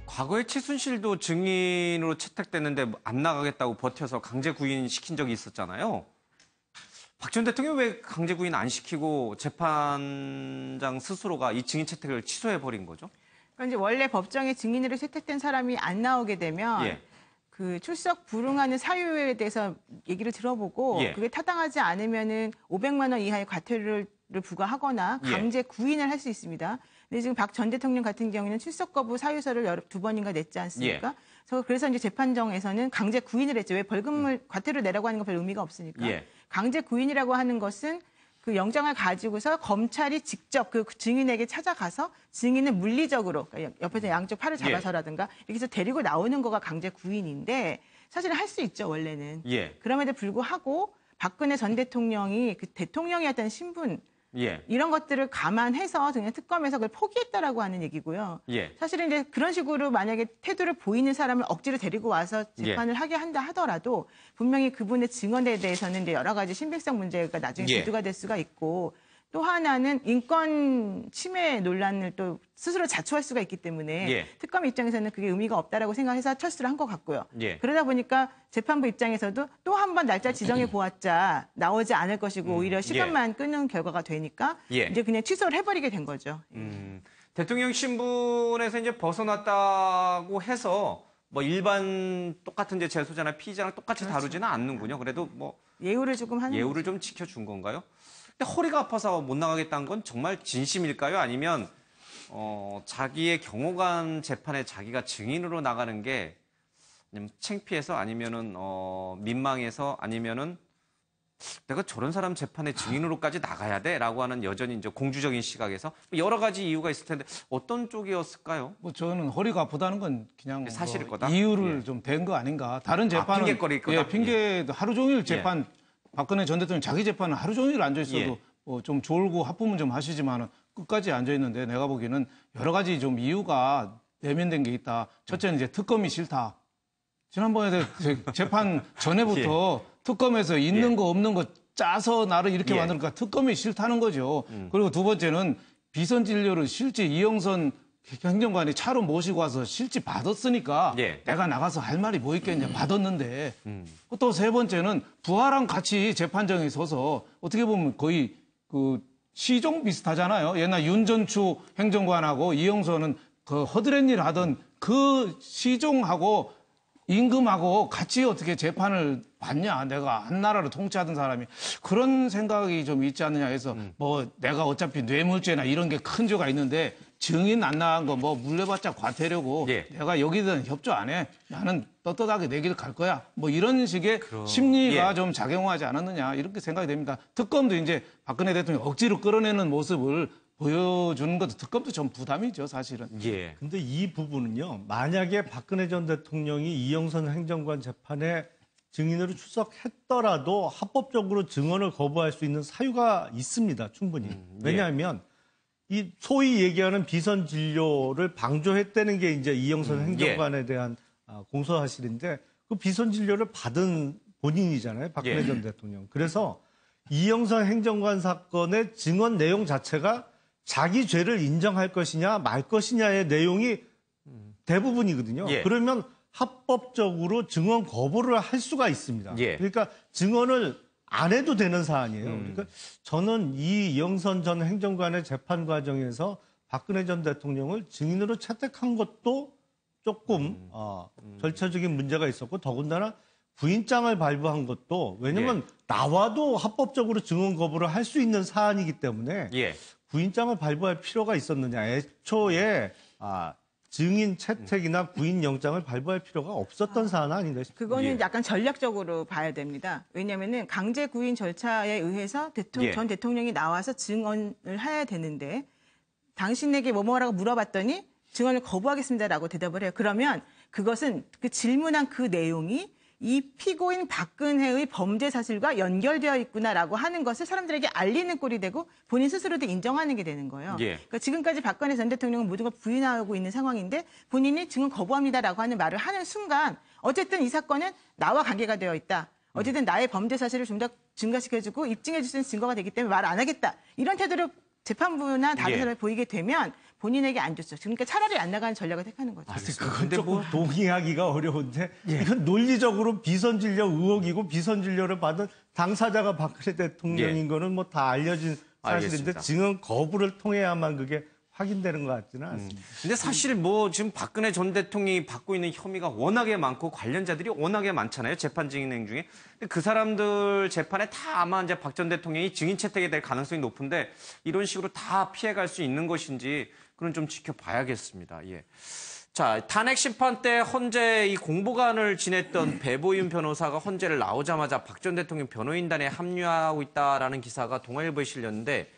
과거에 최순실도 증인으로 채택됐는데 안 나가겠다고 버텨서 강제 구인 시킨 적이 있었잖아요. 박 전 대통령 왜 강제 구인 안 시키고 재판장 스스로가 이 증인 채택을 취소해버린 거죠? 그러니까 이제 원래 법정에 증인으로 채택된 사람이 안 나오게 되면 그 출석 불응하는 사유에 대해서 얘기를 들어보고 그게 타당하지 않으면은 500만 원 이하의 과태료를 부과하거나 강제 구인을 할 수 있습니다. 근데 지금 박 전 대통령 같은 경우는 출석 거부 사유서를 2번인가 냈지 않습니까? 그래서 이제 재판정에서는 강제 구인을 했죠. 왜 벌금을 과태료 내라고 하는 건 별 의미가 없으니까. 예. 강제 구인이라고 하는 것은 그 영장을 가지고서 검찰이 직접 그 증인에게 찾아가서 증인을 물리적으로 그러니까 옆에서 양쪽 팔을 잡아서라든가 이렇게 해서 데리고 나오는 거가 강제 구인인데 사실은 할 수 있죠, 원래는. 예. 그럼에도 불구하고 박근혜 전 대통령이 그 대통령이었다는 신분 이런 것들을 감안해서 그냥 특검에서 그걸 포기했다라고 하는 얘기고요. 사실은 이제 그런 식으로 만약에 태도를 보이는 사람을 억지로 데리고 와서 재판을 하게 한다 하더라도 분명히 그분의 증언에 대해서는 이제 여러 가지 신빙성 문제가 나중에 고두가 될 수가 있고 또 하나는 인권 침해 논란을 또 스스로 자초할 수가 있기 때문에 특검 입장에서는 그게 의미가 없다라고 생각해서 철수를 한 것 같고요. 그러다 보니까 재판부 입장에서도 또 한 번 날짜 지정해 보았자 나오지 않을 것이고 오히려 시간만 끄는 결과가 되니까 이제 그냥 취소를 해버리게 된 거죠. 대통령 신분에서 이제 벗어났다고 해서 뭐 일반 똑같은 이제 재소자나 피의자랑 똑같이 다루지는 않는군요. 그래도 뭐 예우를 조금 하는 예우를 좀 지켜준 건가요? 근데 허리가 아파서 못 나가겠다는 건 정말 진심일까요? 아니면 자기의 경호관 재판에 자기가 증인으로 나가는 게 창피해서 아니면은 민망해서 아니면은 내가 저런 사람 재판에 증인으로까지 나가야 돼라고 하는 여전히 이제 공주적인 시각에서 여러 가지 이유가 있을 텐데 어떤 쪽이었을까요? 뭐 저는 허리가 아프다는 건 그냥 사실일 거다. 이유를 좀 댄 거 아닌가. 다른 재판은 핑계거리일 거다. 핑계 하루 종일 재판 박근혜 전 대통령 자기 재판은 하루 종일 앉아 있어도 좀 졸고 하품은 좀 하시지만은 끝까지 앉아 있는데 내가 보기에는 여러 가지 좀 이유가 내면된 게 있다. 첫째는 이제 특검이 싫다. 지난번에 재판 전에부터 특검에서 있는 거 없는 거 짜서 나를 이렇게 만드니까 특검이 싫다는 거죠. 그리고 두 번째는 비선 진료를 실제 이영선 행정관이 차로 모시고 와서 실제 받았으니까 내가 나가서 할 말이 뭐 있겠냐 받았는데 또 세 번째는 부하랑 같이 재판정에 서서 어떻게 보면 거의 그 시종 비슷하잖아요. 옛날 윤전추 행정관하고 이영선은 그 허드렛 일 하던 그 시종하고 임금하고 같이 어떻게 재판을 받냐. 내가 한 나라를 통치하던 사람이 그런 생각이 좀 있지 않느냐 해서 뭐 내가 어차피 뇌물죄나 이런 게 큰 죄가 있는데 증인 안 나간 거 뭐 물려봤자 과태료고 내가 여기든 협조 안 해. 나는 떳떳하게 내 길 갈 거야. 뭐 이런 식의 심리가 좀 작용하지 않았느냐 이렇게 생각이 됩니다. 특검도 이제 박근혜 대통령 억지로 끌어내는 모습을 보여주는 것도 특검도 좀 부담이죠, 사실은. 근데 이 부분은요, 만약에 박근혜 전 대통령이 이영선 행정관 재판에 증인으로 출석했더라도 합법적으로 증언을 거부할 수 있는 사유가 있습니다, 충분히. 왜냐하면 이 소위 얘기하는 비선 진료를 방조했다는 게 이제 이영선 행정관에 대한 공소 사실인데 그 비선 진료를 받은 본인이잖아요, 박근혜 전 대통령. 그래서 이영선 행정관 사건의 증언 내용 자체가 자기 죄를 인정할 것이냐 말 것이냐의 내용이 대부분이거든요. 그러면 합법적으로 증언 거부를 할 수가 있습니다. 그러니까 증언을 안 해도 되는 사안이에요. 그러니까 저는 이 이영선 전 행정관의 재판 과정에서 박근혜 전 대통령을 증인으로 채택한 것도 조금 절차적인 문제가 있었고 더군다나 부인장을 발부한 것도 왜냐면 나와도 합법적으로 증언 거부를 할 수 있는 사안이기 때문에 부인장을 발부할 필요가 있었느냐. 애초에 증인 채택이나 구인 영장을 발부할 필요가 없었던 사안 아닌가 싶습니다. 그거는 약간 전략적으로 봐야 됩니다. 왜냐하면 강제 구인 절차에 의해서 전 대통령이 나와서 증언을 해야 되는데 당신에게 뭐뭐라고 물어봤더니 증언을 거부하겠습니다라고 대답을 해요. 그러면 그것은 그 질문한 그 내용이 이 피고인 박근혜의 범죄 사실과 연결되어 있구나라고 하는 것을 사람들에게 알리는 꼴이 되고 본인 스스로도 인정하는 게 되는 거예요. 그러니까 지금까지 박근혜 전 대통령은 모든 걸 부인하고 있는 상황인데 본인이 증언 거부합니다라고 하는 말을 하는 순간 어쨌든 이 사건은 나와 관계가 되어 있다. 어쨌든 나의 범죄 사실을 좀 더 증가시켜주고 입증해 줄 수 있는 증거가 되기 때문에 말 안 하겠다. 이런 태도를 재판부나 다른 사람이 보이게 되면 본인에게 안 좋죠. 그러니까 차라리 안 나가는 전략을 택하는 거죠. 그건 조금 동의하기가 어려운데 이건 논리적으로 비선 진료 의혹이고 비선 진료를 받은 당사자가 박근혜 대통령인 거는 뭐 다 알려진 사실인데 알겠습니다. 증언 거부를 통해야만 그게 확인되는 것 같지는 않습니다. 근데 사실 뭐 지금 박근혜 전 대통령이 받고 있는 혐의가 워낙에 많고 관련자들이 워낙에 많잖아요. 재판 증인행 중에. 근데 그 사람들 재판에 다 아마 이제 박 전 대통령이 증인 채택이 될 가능성이 높은데 이런 식으로 다 피해갈 수 있는 것인지 그건 좀 지켜봐야겠습니다. 자, 탄핵 심판 때 헌재 이 공보관을 지냈던 배보윤 변호사가 헌재를 나오자마자 박 전 대통령 변호인단에 합류하고 있다라는 기사가 동아일보에 실렸는데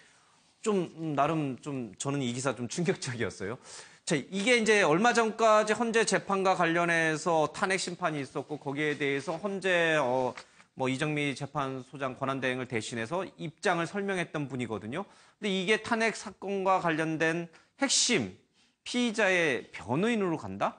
좀 나름 좀 저는 이 기사 좀 충격적이었어요. 자, 이게 이제 얼마 전까지 헌재 재판과 관련해서 탄핵 심판이 있었고 거기에 대해서 헌재 뭐 이정미 재판소장 권한대행을 대신해서 입장을 설명했던 분이거든요. 근데 이게 탄핵 사건과 관련된 핵심 피의자의 변호인으로 간다?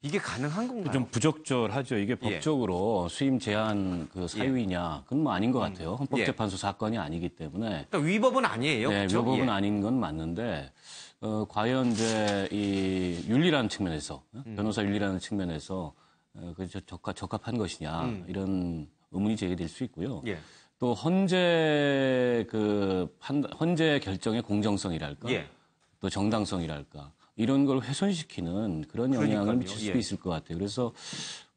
이게 가능한 건가요? 좀 부적절하죠. 이게 법적으로 수임 제한 그 사유이냐, 그건 뭐 아닌 것 같아요. 헌법재판소 사건이 아니기 때문에. 그러니까 위법은 아니에요. 네, 그렇죠? 위법은 아닌 건 맞는데, 과연 이제 이 윤리라는 측면에서, 변호사 윤리라는 측면에서 그 적합한 것이냐, 이런 의문이 제기될 수 있고요. 또 헌재 헌재 결정의 공정성이랄까, 또 정당성이랄까, 이런 걸 훼손시키는 그런 영향을 미칠 수도 있을 것 같아요. 그래서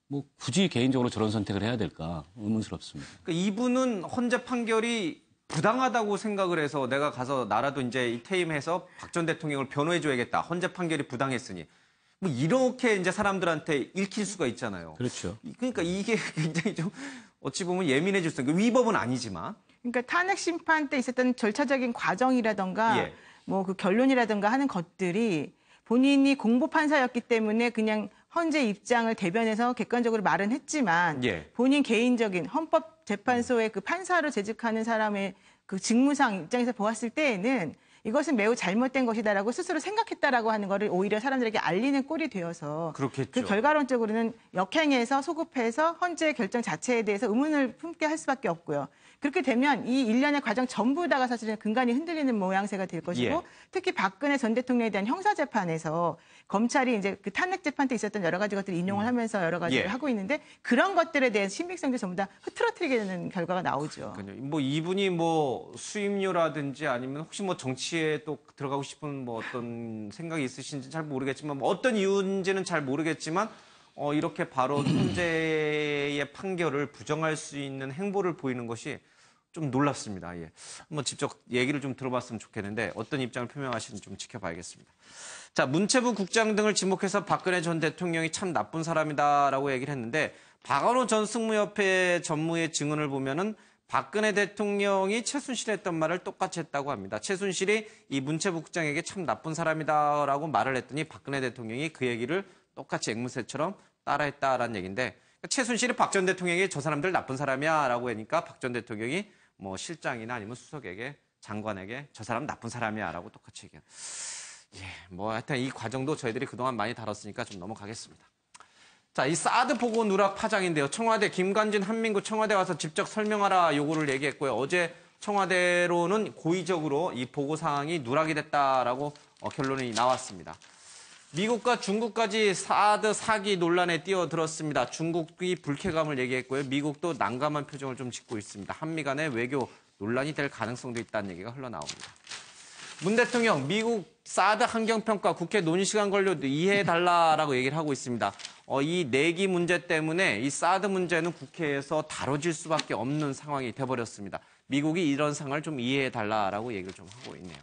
뭐 굳이 개인적으로 저런 선택을 해야 될까 의문스럽습니다. 그러니까 이분은 헌재 판결이 부당하다고 생각을 해서 내가 가서 나라도 이제 이 퇴임해서 박 전 대통령을 변호해줘야겠다. 헌재 판결이 부당했으니. 뭐 이렇게 이제 사람들한테 읽힐 수가 있잖아요. 그렇죠. 그러니까 이게 굉장히 좀 어찌 보면 예민해질 수 있는 위법은 아니지만. 그러니까 탄핵 심판 때 있었던 절차적인 과정이라든가 뭐 그 결론이라든가 하는 것들이 본인이 공보 판사였기 때문에 그냥 헌재 입장을 대변해서 객관적으로 말은 했지만 본인 개인적인 헌법재판소의 그 판사로 재직하는 사람의 그 직무상 입장에서 보았을 때에는 이것은 매우 잘못된 것이다라고 스스로 생각했다라고 하는 거를 오히려 사람들에게 알리는 꼴이 되어서 그렇겠죠. 그 결과론적으로는 역행해서 소급해서 헌재 결정 자체에 대해서 의문을 품게 할 수밖에 없고요. 그렇게 되면 이 일련의 과정 전부 다가 사실은 근간이 흔들리는 모양새가 될 것이고 특히 박근혜 전 대통령에 대한 형사재판에서 검찰이 이제 그 탄핵 재판 때 있었던 여러 가지 것들을 인용을 하면서 여러 가지를 하고 있는데 그런 것들에 대한 신빙성도 전부 다 흐트러뜨리게 되는 결과가 나오죠. 뭐 이분이 뭐 수임료라든지 아니면 혹시 뭐 정치에 또 들어가고 싶은 뭐 어떤 생각이 있으신지 잘 모르겠지만 뭐 어떤 이유인지는 잘 모르겠지만 이렇게 바로 헌재의 판결을 부정할 수 있는 행보를 보이는 것이 좀 놀랍습니다. 한번 직접 얘기를 좀 들어봤으면 좋겠는데 어떤 입장을 표명하시는지 좀 지켜봐야겠습니다. 자, 문체부 국장 등을 지목해서 박근혜 전 대통령이 참 나쁜 사람이다라고 얘기를 했는데 박원호 전 승무협회 전무의 증언을 보면은 박근혜 대통령이 최순실이 했던 말을 똑같이 했다고 합니다. 최순실이 이 문체부 국장에게 참 나쁜 사람이다라고 말을 했더니 박근혜 대통령이 그 얘기를 똑같이 앵무새처럼 따라했다라는 얘기인데 최순실이 박 전 대통령이 저 사람들 나쁜 사람이야 라고 하니까 박 전 대통령이 뭐 실장이나 아니면 수석에게 장관에게 저 사람 나쁜 사람이야 라고 똑같이 얘기해요. 뭐 하여튼 이 과정도 저희들이 그동안 많이 다뤘으니까 좀 넘어가겠습니다. 자, 이 사드 보고 누락 파장인데요. 청와대 김관진 한민구 청와대 와서 직접 설명하라 요구를 얘기했고요. 어제 청와대로는 고의적으로 이 보고 사항이 누락이 됐다라고 결론이 나왔습니다. 미국과 중국까지 사드 사기 논란에 뛰어들었습니다. 중국이 불쾌감을 얘기했고요. 미국도 난감한 표정을 좀 짓고 있습니다. 한미 간의 외교 논란이 될 가능성도 있다는 얘기가 흘러나옵니다. 문 대통령 미국 사드 환경평가 국회 논의 시간 걸려도 이해해달라라고 얘기를 하고 있습니다. 이 내기 문제 때문에 이 사드 문제는 국회에서 다뤄질 수밖에 없는 상황이 돼버렸습니다. 미국이 이런 상황을 좀 이해해달라라고 얘기를 좀 하고 있네요.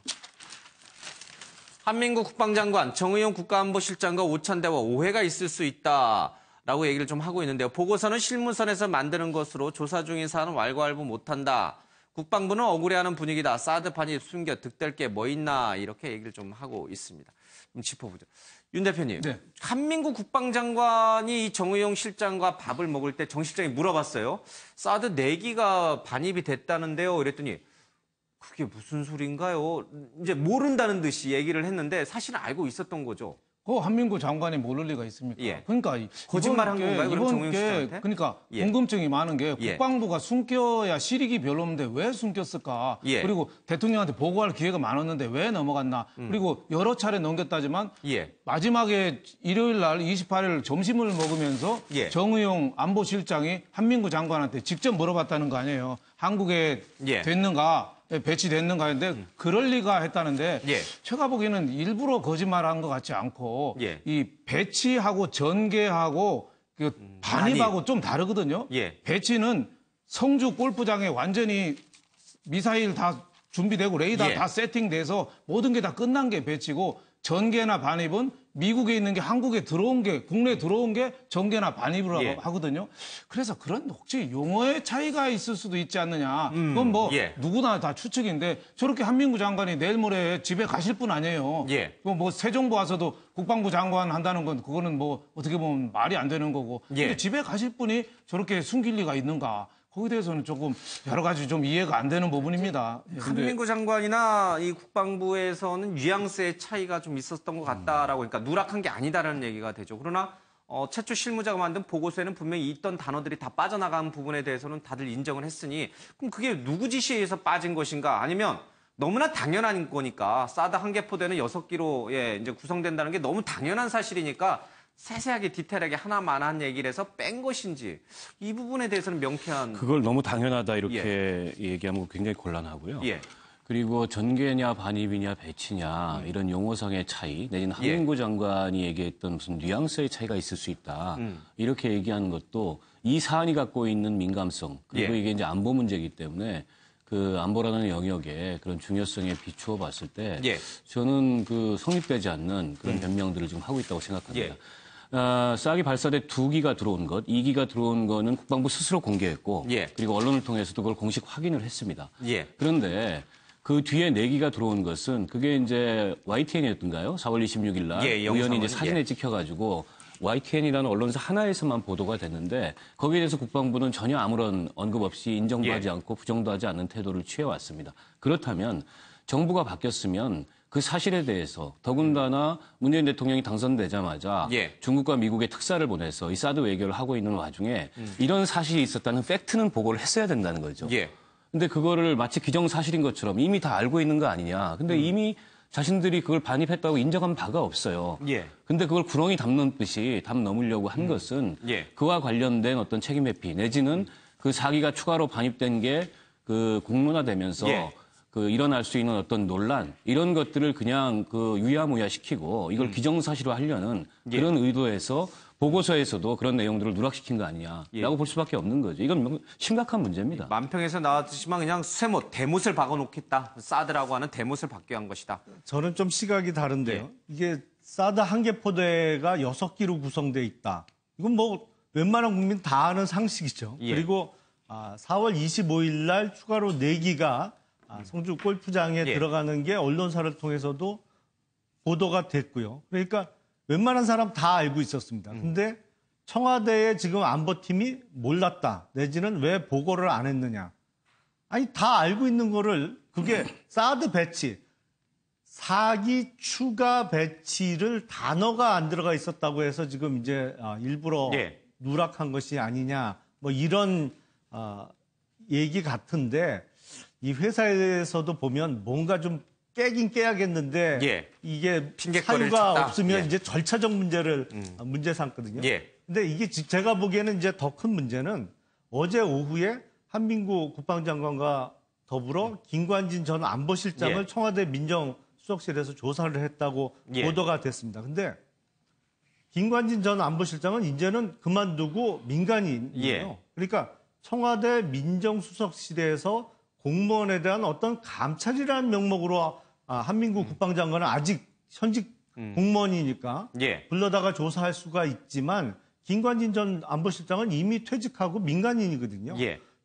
한민구 국방장관, 정의용 국가안보실장과 오찬대와 오해가 있을 수 있다라고 얘기를 좀 하고 있는데요. 보고서는 실무선에서 만드는 것으로 조사 중인 사안은 왈가왈부 못한다. 국방부는 억울해하는 분위기다. 사드판이 숨겨 득될 게 뭐 있나 이렇게 얘기를 좀 하고 있습니다. 좀 짚어보죠. 윤 대표님, 한민구 국방장관이 이 정의용 실장과 밥을 먹을 때 정 실장이 물어봤어요. 사드 내기가 반입이 됐다는데요. 이랬더니 그게 무슨 소린가요? 이제 모른다는 듯이 얘기를 했는데 사실은 알고 있었던 거죠. 그 한민구 장관이 모를 리가 있습니까? 그러니까 거짓말한 건가요? 이번 게 그러니까 궁금증이 많은 게 국방부가 숨겨야 실익이 별로 없는데 왜 숨겼을까? 그리고 대통령한테 보고할 기회가 많았는데 왜 넘어갔나? 그리고 여러 차례 넘겼다지만 마지막에 일요일 날 28일 점심을 먹으면서 정의용 안보실장이 한민구 장관한테 직접 물어봤다는 거 아니에요. 한국에 됐는가? 배치됐는가 했는데 그럴 리가 했다는데 제가 보기에는 일부러 거짓말한 것 같지 않고 이 배치하고 전개하고 그 반입하고 좀 다르거든요. 배치는 성주 골프장에 완전히 미사일 다 준비되고 레이더 다 세팅돼서 모든 게 다 끝난 게 배치고 전개나 반입은 미국에 있는 게 한국에 들어온 게 국내에 들어온 게 정계나 반입을 하거든요. 그래서 그런 혹시 용어의 차이가 있을 수도 있지 않느냐. 그건 뭐 누구나 다 추측인데 저렇게 한민구 장관이 내일 모레 집에 가실 분 아니에요. 뭐 새 정부 와서도 국방부 장관 한다는 건 그거는 뭐 어떻게 보면 말이 안 되는 거고. 근데 집에 가실 분이 저렇게 숨길 리가 있는가. 거기에 대해서는 조금 여러 가지 좀 이해가 안 되는 부분입니다. 한민구 장관이나 이 국방부에서는 뉘앙스의 차이가 좀 있었던 것 같다라고, 그러니까 누락한 게 아니다라는 얘기가 되죠. 그러나 최초 실무자가 만든 보고서에는 분명히 있던 단어들이 다 빠져나간 부분에 대해서는 다들 인정을 했으니, 그럼 그게 누구 지시에 의해서 빠진 것인가? 아니면 너무나 당연한 거니까 사드 한개포대는 6기로 이제 구성된다는 게 너무 당연한 사실이니까 세세하게 디테일하게 하나만한 얘기를 해서 뺀 것인지, 이 부분에 대해서는 명쾌한. 그걸 너무 당연하다 이렇게 얘기하면 굉장히 곤란하고요. 그리고 전개냐 반입이냐 배치냐 이런 용어상의 차이 내지는 한민구 장관이 얘기했던 무슨 뉘앙스의 차이가 있을 수 있다. 이렇게 얘기하는 것도 이 사안이 갖고 있는 민감성 그리고 이게 이제 안보 문제이기 때문에 그 안보라는 영역에 그런 중요성에 비추어 봤을 때 저는 그 성립되지 않는 그런 변명들을 지금 하고 있다고 생각합니다. 사기 발사대 2기가 들어온 것, 2기가 들어온 거는 국방부 스스로 공개했고 그리고 언론을 통해서도 그걸 공식 확인을 했습니다. 그런데 그 뒤에 4기가 들어온 것은 그게 이제 YTN이었던가요? 4월 26일 날 우연히 이제 사진에 찍혀가지고 YTN이라는 언론사 하나에서만 보도가 됐는데 거기에 대해서 국방부는 전혀 아무런 언급 없이 인정도 하지 않고 부정도 하지 않는 태도를 취해왔습니다. 그렇다면 정부가 바뀌었으면 그 사실에 대해서 더군다나 문재인 대통령이 당선되자마자 중국과 미국의 특사를 보내서 이 사드 외교를 하고 있는 와중에 이런 사실이 있었다는 팩트는 보고를 했어야 된다는 거죠. 근데 그거를 마치 기정사실인 것처럼 이미 다 알고 있는 거 아니냐. 근데 이미 자신들이 그걸 반입했다고 인정한 바가 없어요. 근데 그걸 구렁이 담는 담 넘으려고 한 것은 그와 관련된 어떤 책임 회피 내지는 그 사기가 추가로 반입된 게 그 공론화되면서 그 일어날 수 있는 어떤 논란 이런 것들을 그냥 그 유야무야 시키고 이걸 기정사실화 하려는 그런 의도에서 보고서에서도 그런 내용들을 누락시킨 거 아니냐라고 볼 수밖에 없는 거죠. 이건 심각한 문제입니다. 만평에서 나왔지만 그냥 쇠못, 대못을 박아놓겠다. 사드라고 하는 대못을 박기 위한 것이다. 저는 좀 시각이 다른데요. 이게 사드 한개포대가 6기로 구성돼 있다. 이건 뭐 웬만한 국민 다 아는 상식이죠. 그리고 4월 25일 날 추가로 4기가 성주 골프장에 들어가는 게 언론사를 통해서도 보도가 됐고요. 그러니까 웬만한 사람 다 알고 있었습니다. 근데 청와대의 지금 안보팀이 몰랐다. 내지는 왜 보고를 안 했느냐. 아니 다 알고 있는 거를 그게 사드 배치, 4기 추가 배치를 단어가 안 들어가 있었다고 해서 지금 이제 일부러 누락한 것이 아니냐. 뭐 이런 얘기 같은데 이 회사에서도 보면 뭔가 좀 깨긴 깨야겠는데 이게 사유가 없으면 이제 절차적 문제를 문제 삼거든요. 근데 이게 제가 보기에는 이제 더 큰 문제는 어제 오후에 한민구 국방장관과 더불어 김관진 전 안보실장을 청와대 민정수석실에서 조사를 했다고 보도가 됐습니다. 근데 김관진 전 안보실장은 이제는 그만두고 민간인이에요. 그러니까 청와대 민정수석실에서 공무원에 대한 어떤 감찰이라는 명목으로 한민구 국방장관은 아직 현직 공무원이니까 불러다가 조사할 수가 있지만 김관진 전 안보실장은 이미 퇴직하고 민간인이거든요.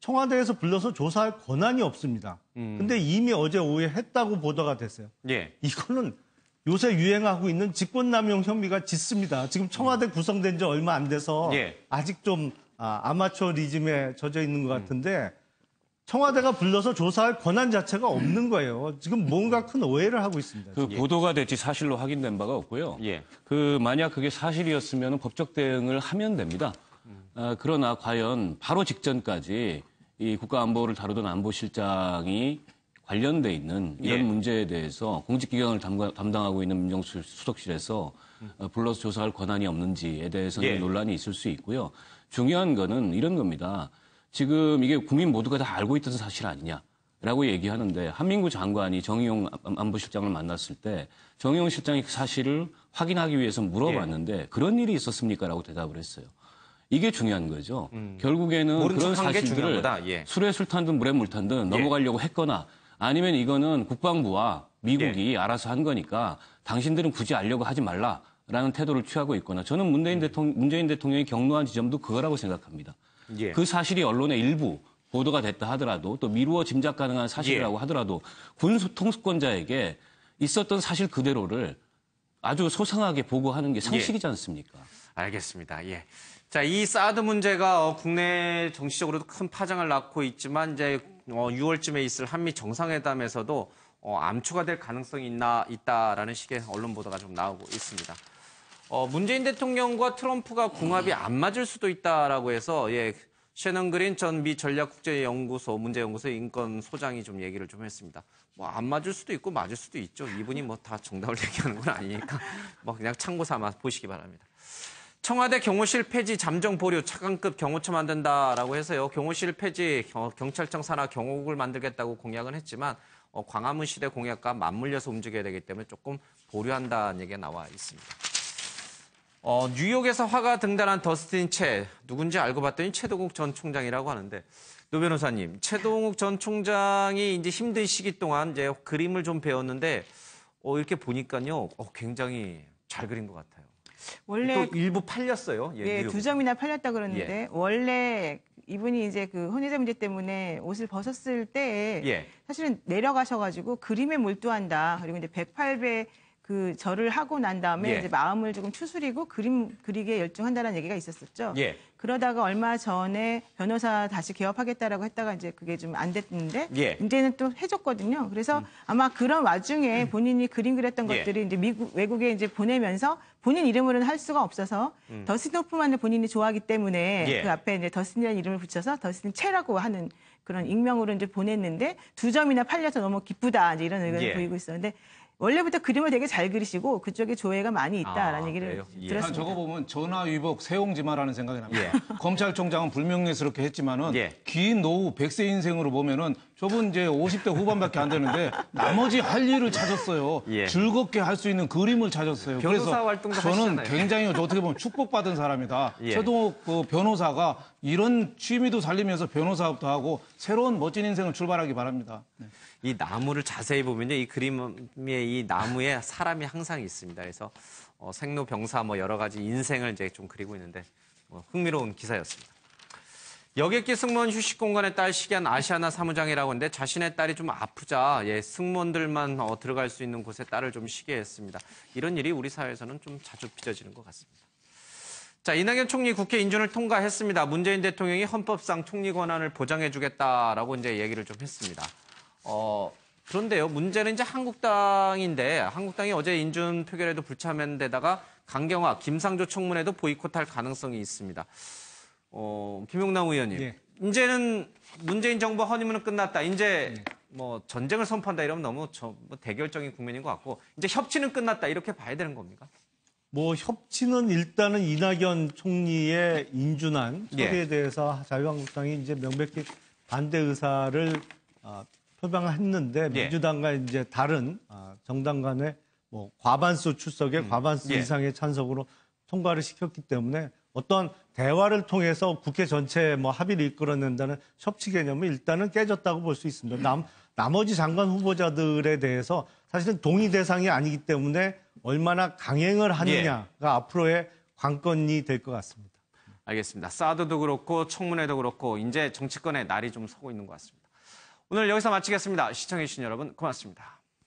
청와대에서 불러서 조사할 권한이 없습니다. 근데 이미 어제 오후에 했다고 보도가 됐어요. 이거는 요새 유행하고 있는 직권남용 혐의가 짙습니다. 지금 청와대 구성된 지 얼마 안 돼서 아직 좀 아마추어리즘에 젖어 있는 것 같은데 청와대가 불러서 조사할 권한 자체가 없는 거예요. 지금 뭔가 큰 오해를 하고 있습니다. 그 보도가 됐지 사실로 확인된 바가 없고요. 그 만약 그게 사실이었으면 법적 대응을 하면 됩니다. 그러나 과연 바로 직전까지 이 국가안보를 다루던 안보실장이 관련돼 있는 이런 문제에 대해서 공직기관을 담당하고 있는 민정수석실에서 불러서 조사할 권한이 없는지에 대해서는 논란이 있을 수 있고요. 중요한 거는 이런 겁니다. 지금 이게 국민 모두가 다 알고 있던 사실 아니냐라고 얘기하는데 한민구 장관이 정의용 안보실장을 만났을 때 정의용 실장이 그 사실을 확인하기 위해서 물어봤는데 그런 일이 있었습니까라고 대답을 했어요. 이게 중요한 거죠. 결국에는 그런 사실들을 술에 술 탄 듯 물에 물 탄 듯 넘어가려고 했거나 아니면 이거는 국방부와 미국이 알아서 한 거니까 당신들은 굳이 알려고 하지 말라. 라는 태도를 취하고 있거나 저는 문재인 대통령이 경로한 지점도 그거라고 생각합니다. 예. 그 사실이 언론의 일부 보도가 됐다 하더라도 또 미루어 짐작 가능한 사실이라고 하더라도 군 통수권자에게 있었던 사실 그대로를 아주 소상하게 보고하는 게 상식이지 않습니까? 알겠습니다. 예. 자, 이 사드 문제가 국내 정치적으로도 큰 파장을 낳고 있지만 이제 6월쯤에 있을 한미 정상회담에서도 암초가 될 가능성이 있다라는 식의 언론 보도가 좀 나오고 있습니다. 문재인 대통령과 트럼프가 궁합이 안 맞을 수도 있다라고 해서 셰넌 그린 전 미 전략국제연구소 문제연구소 인권소장이 좀 얘기를 좀 했습니다. 뭐 안 맞을 수도 있고 맞을 수도 있죠. 이분이 뭐 다 정답을 얘기하는 건 아니니까 뭐 그냥 참고 삼아 보시기 바랍니다. 청와대 경호실 폐지 잠정 보류 차관급 경호처 만든다라고 해서요. 경호실 폐지 경찰청 산하 경호국을 만들겠다고 공약은 했지만 광화문 시대 공약과 맞물려서 움직여야 되기 때문에 조금 보류한다는 얘기가 나와 있습니다. 뉴욕에서 화가 등단한 더스틴 채, 누군지 알고 봤더니 최동욱 전 총장이라고 하는데, 노 변호사님, 최동욱 전 총장이 이제 힘든 시기 동안 이제 그림을 좀 배웠는데, 이렇게 보니까요, 굉장히 잘 그린 것 같아요. 원래 또 일부 팔렸어요. 예, 2점이나 팔렸다 그러는데, 원래 이분이 이제 그 혼외자 문제 때문에 옷을 벗었을 때에 사실은 내려가셔가지고 그림에 몰두한다. 그리고 이제 108배 그 절을 하고 난 다음에 이제 마음을 조금 추스리고 그림 그리기에 열중한다는 얘기가 있었었죠. 그러다가 얼마 전에 변호사 다시 개업하겠다라고 했다가 이제 그게 좀 안 됐는데 이제는 또 해줬거든요. 그래서 아마 그런 와중에 본인이 그림 그렸던 것들이 이제 외국에 이제 보내면서 본인 이름으로는 할 수가 없어서 더스틴 호프만을 본인이 좋아하기 때문에 그 앞에 이제 더스틴이라는 이름을 붙여서 더스틴 채라고 하는 그런 익명으로 이제 보냈는데 2점이나 팔려서 너무 기쁘다 이제 이런 의견을 보이고 있었는데. 원래부터 그림을 되게 잘 그리시고 그쪽에 조예가 많이 있다라는 얘기를 들었습니다. 저거 보면 전화위복 세옹지마라는 생각이 납니다. 검찰총장은 불명예스럽게 했지만은 긴 노후 100세 인생으로 보면은 저분 이제 50대 후반밖에 안 되는데 나머지 할 일을 찾았어요. 즐겁게 할 수 있는 그림을 찾았어요. 그래서 저는 굉장히 어떻게 보면 축복받은 사람이다. 최동욱 그 변호사가 이런 취미도 살리면서 변호사업도 하고 새로운 멋진 인생을 출발하기 바랍니다. 이 나무를 자세히 보면요, 이 그림의 이 나무에 사람이 항상 있습니다. 그래서 생로병사 뭐 여러 가지 인생을 이제 좀 그리고 있는데 흥미로운 기사였습니다. 여객기 승무원 휴식 공간에 딸 시기한 아시아나 사무장이라고 하는데 자신의 딸이 좀 아프자 승무원들만 들어갈 수 있는 곳에 딸을 좀 쉬게 했습니다. 이런 일이 우리 사회에서는 좀 자주 빚어지는 것 같습니다. 자, 이낙연 총리 국회 인준을 통과했습니다. 문재인 대통령이 헌법상 총리 권한을 보장해주겠다라고 이제 얘기를 좀 했습니다. 그런데요, 문제는 이제 한국당인데, 한국당이 어제 인준 표결에도 불참한 데다가 강경화, 김상조 청문회도 보이콧할 가능성이 있습니다. 김용남 의원님, 이제는 문재인 정부 허니문은 끝났다. 이제 뭐 전쟁을 선포한다 이러면 너무 뭐 대결적인 국면인 것 같고, 이제 협치는 끝났다 이렇게 봐야 되는 겁니까? 뭐 협치는 일단은 이낙연 총리의 인준안 처리에 대해서 자유한국당이 이제 명백히 반대 의사를 표방했는데 민주당과 이제 다른 정당 간의 뭐 과반수 출석에 과반수 이상의 찬성으로 통과를 시켰기 때문에 어떤 대화를 통해서 국회 전체에 뭐 합의를 이끌어낸다는 협치 개념은 일단은 깨졌다고 볼 수 있습니다. 나머지 장관 후보자들에 대해서 사실은 동의 대상이 아니기 때문에 얼마나 강행을 하느냐가 앞으로의 관건이 될 것 같습니다. 알겠습니다. 사드도 그렇고 청문회도 그렇고 이제 정치권의 날이 좀 서고 있는 것 같습니다. 오늘 여기서 마치겠습니다. 시청해주신 여러분 고맙습니다.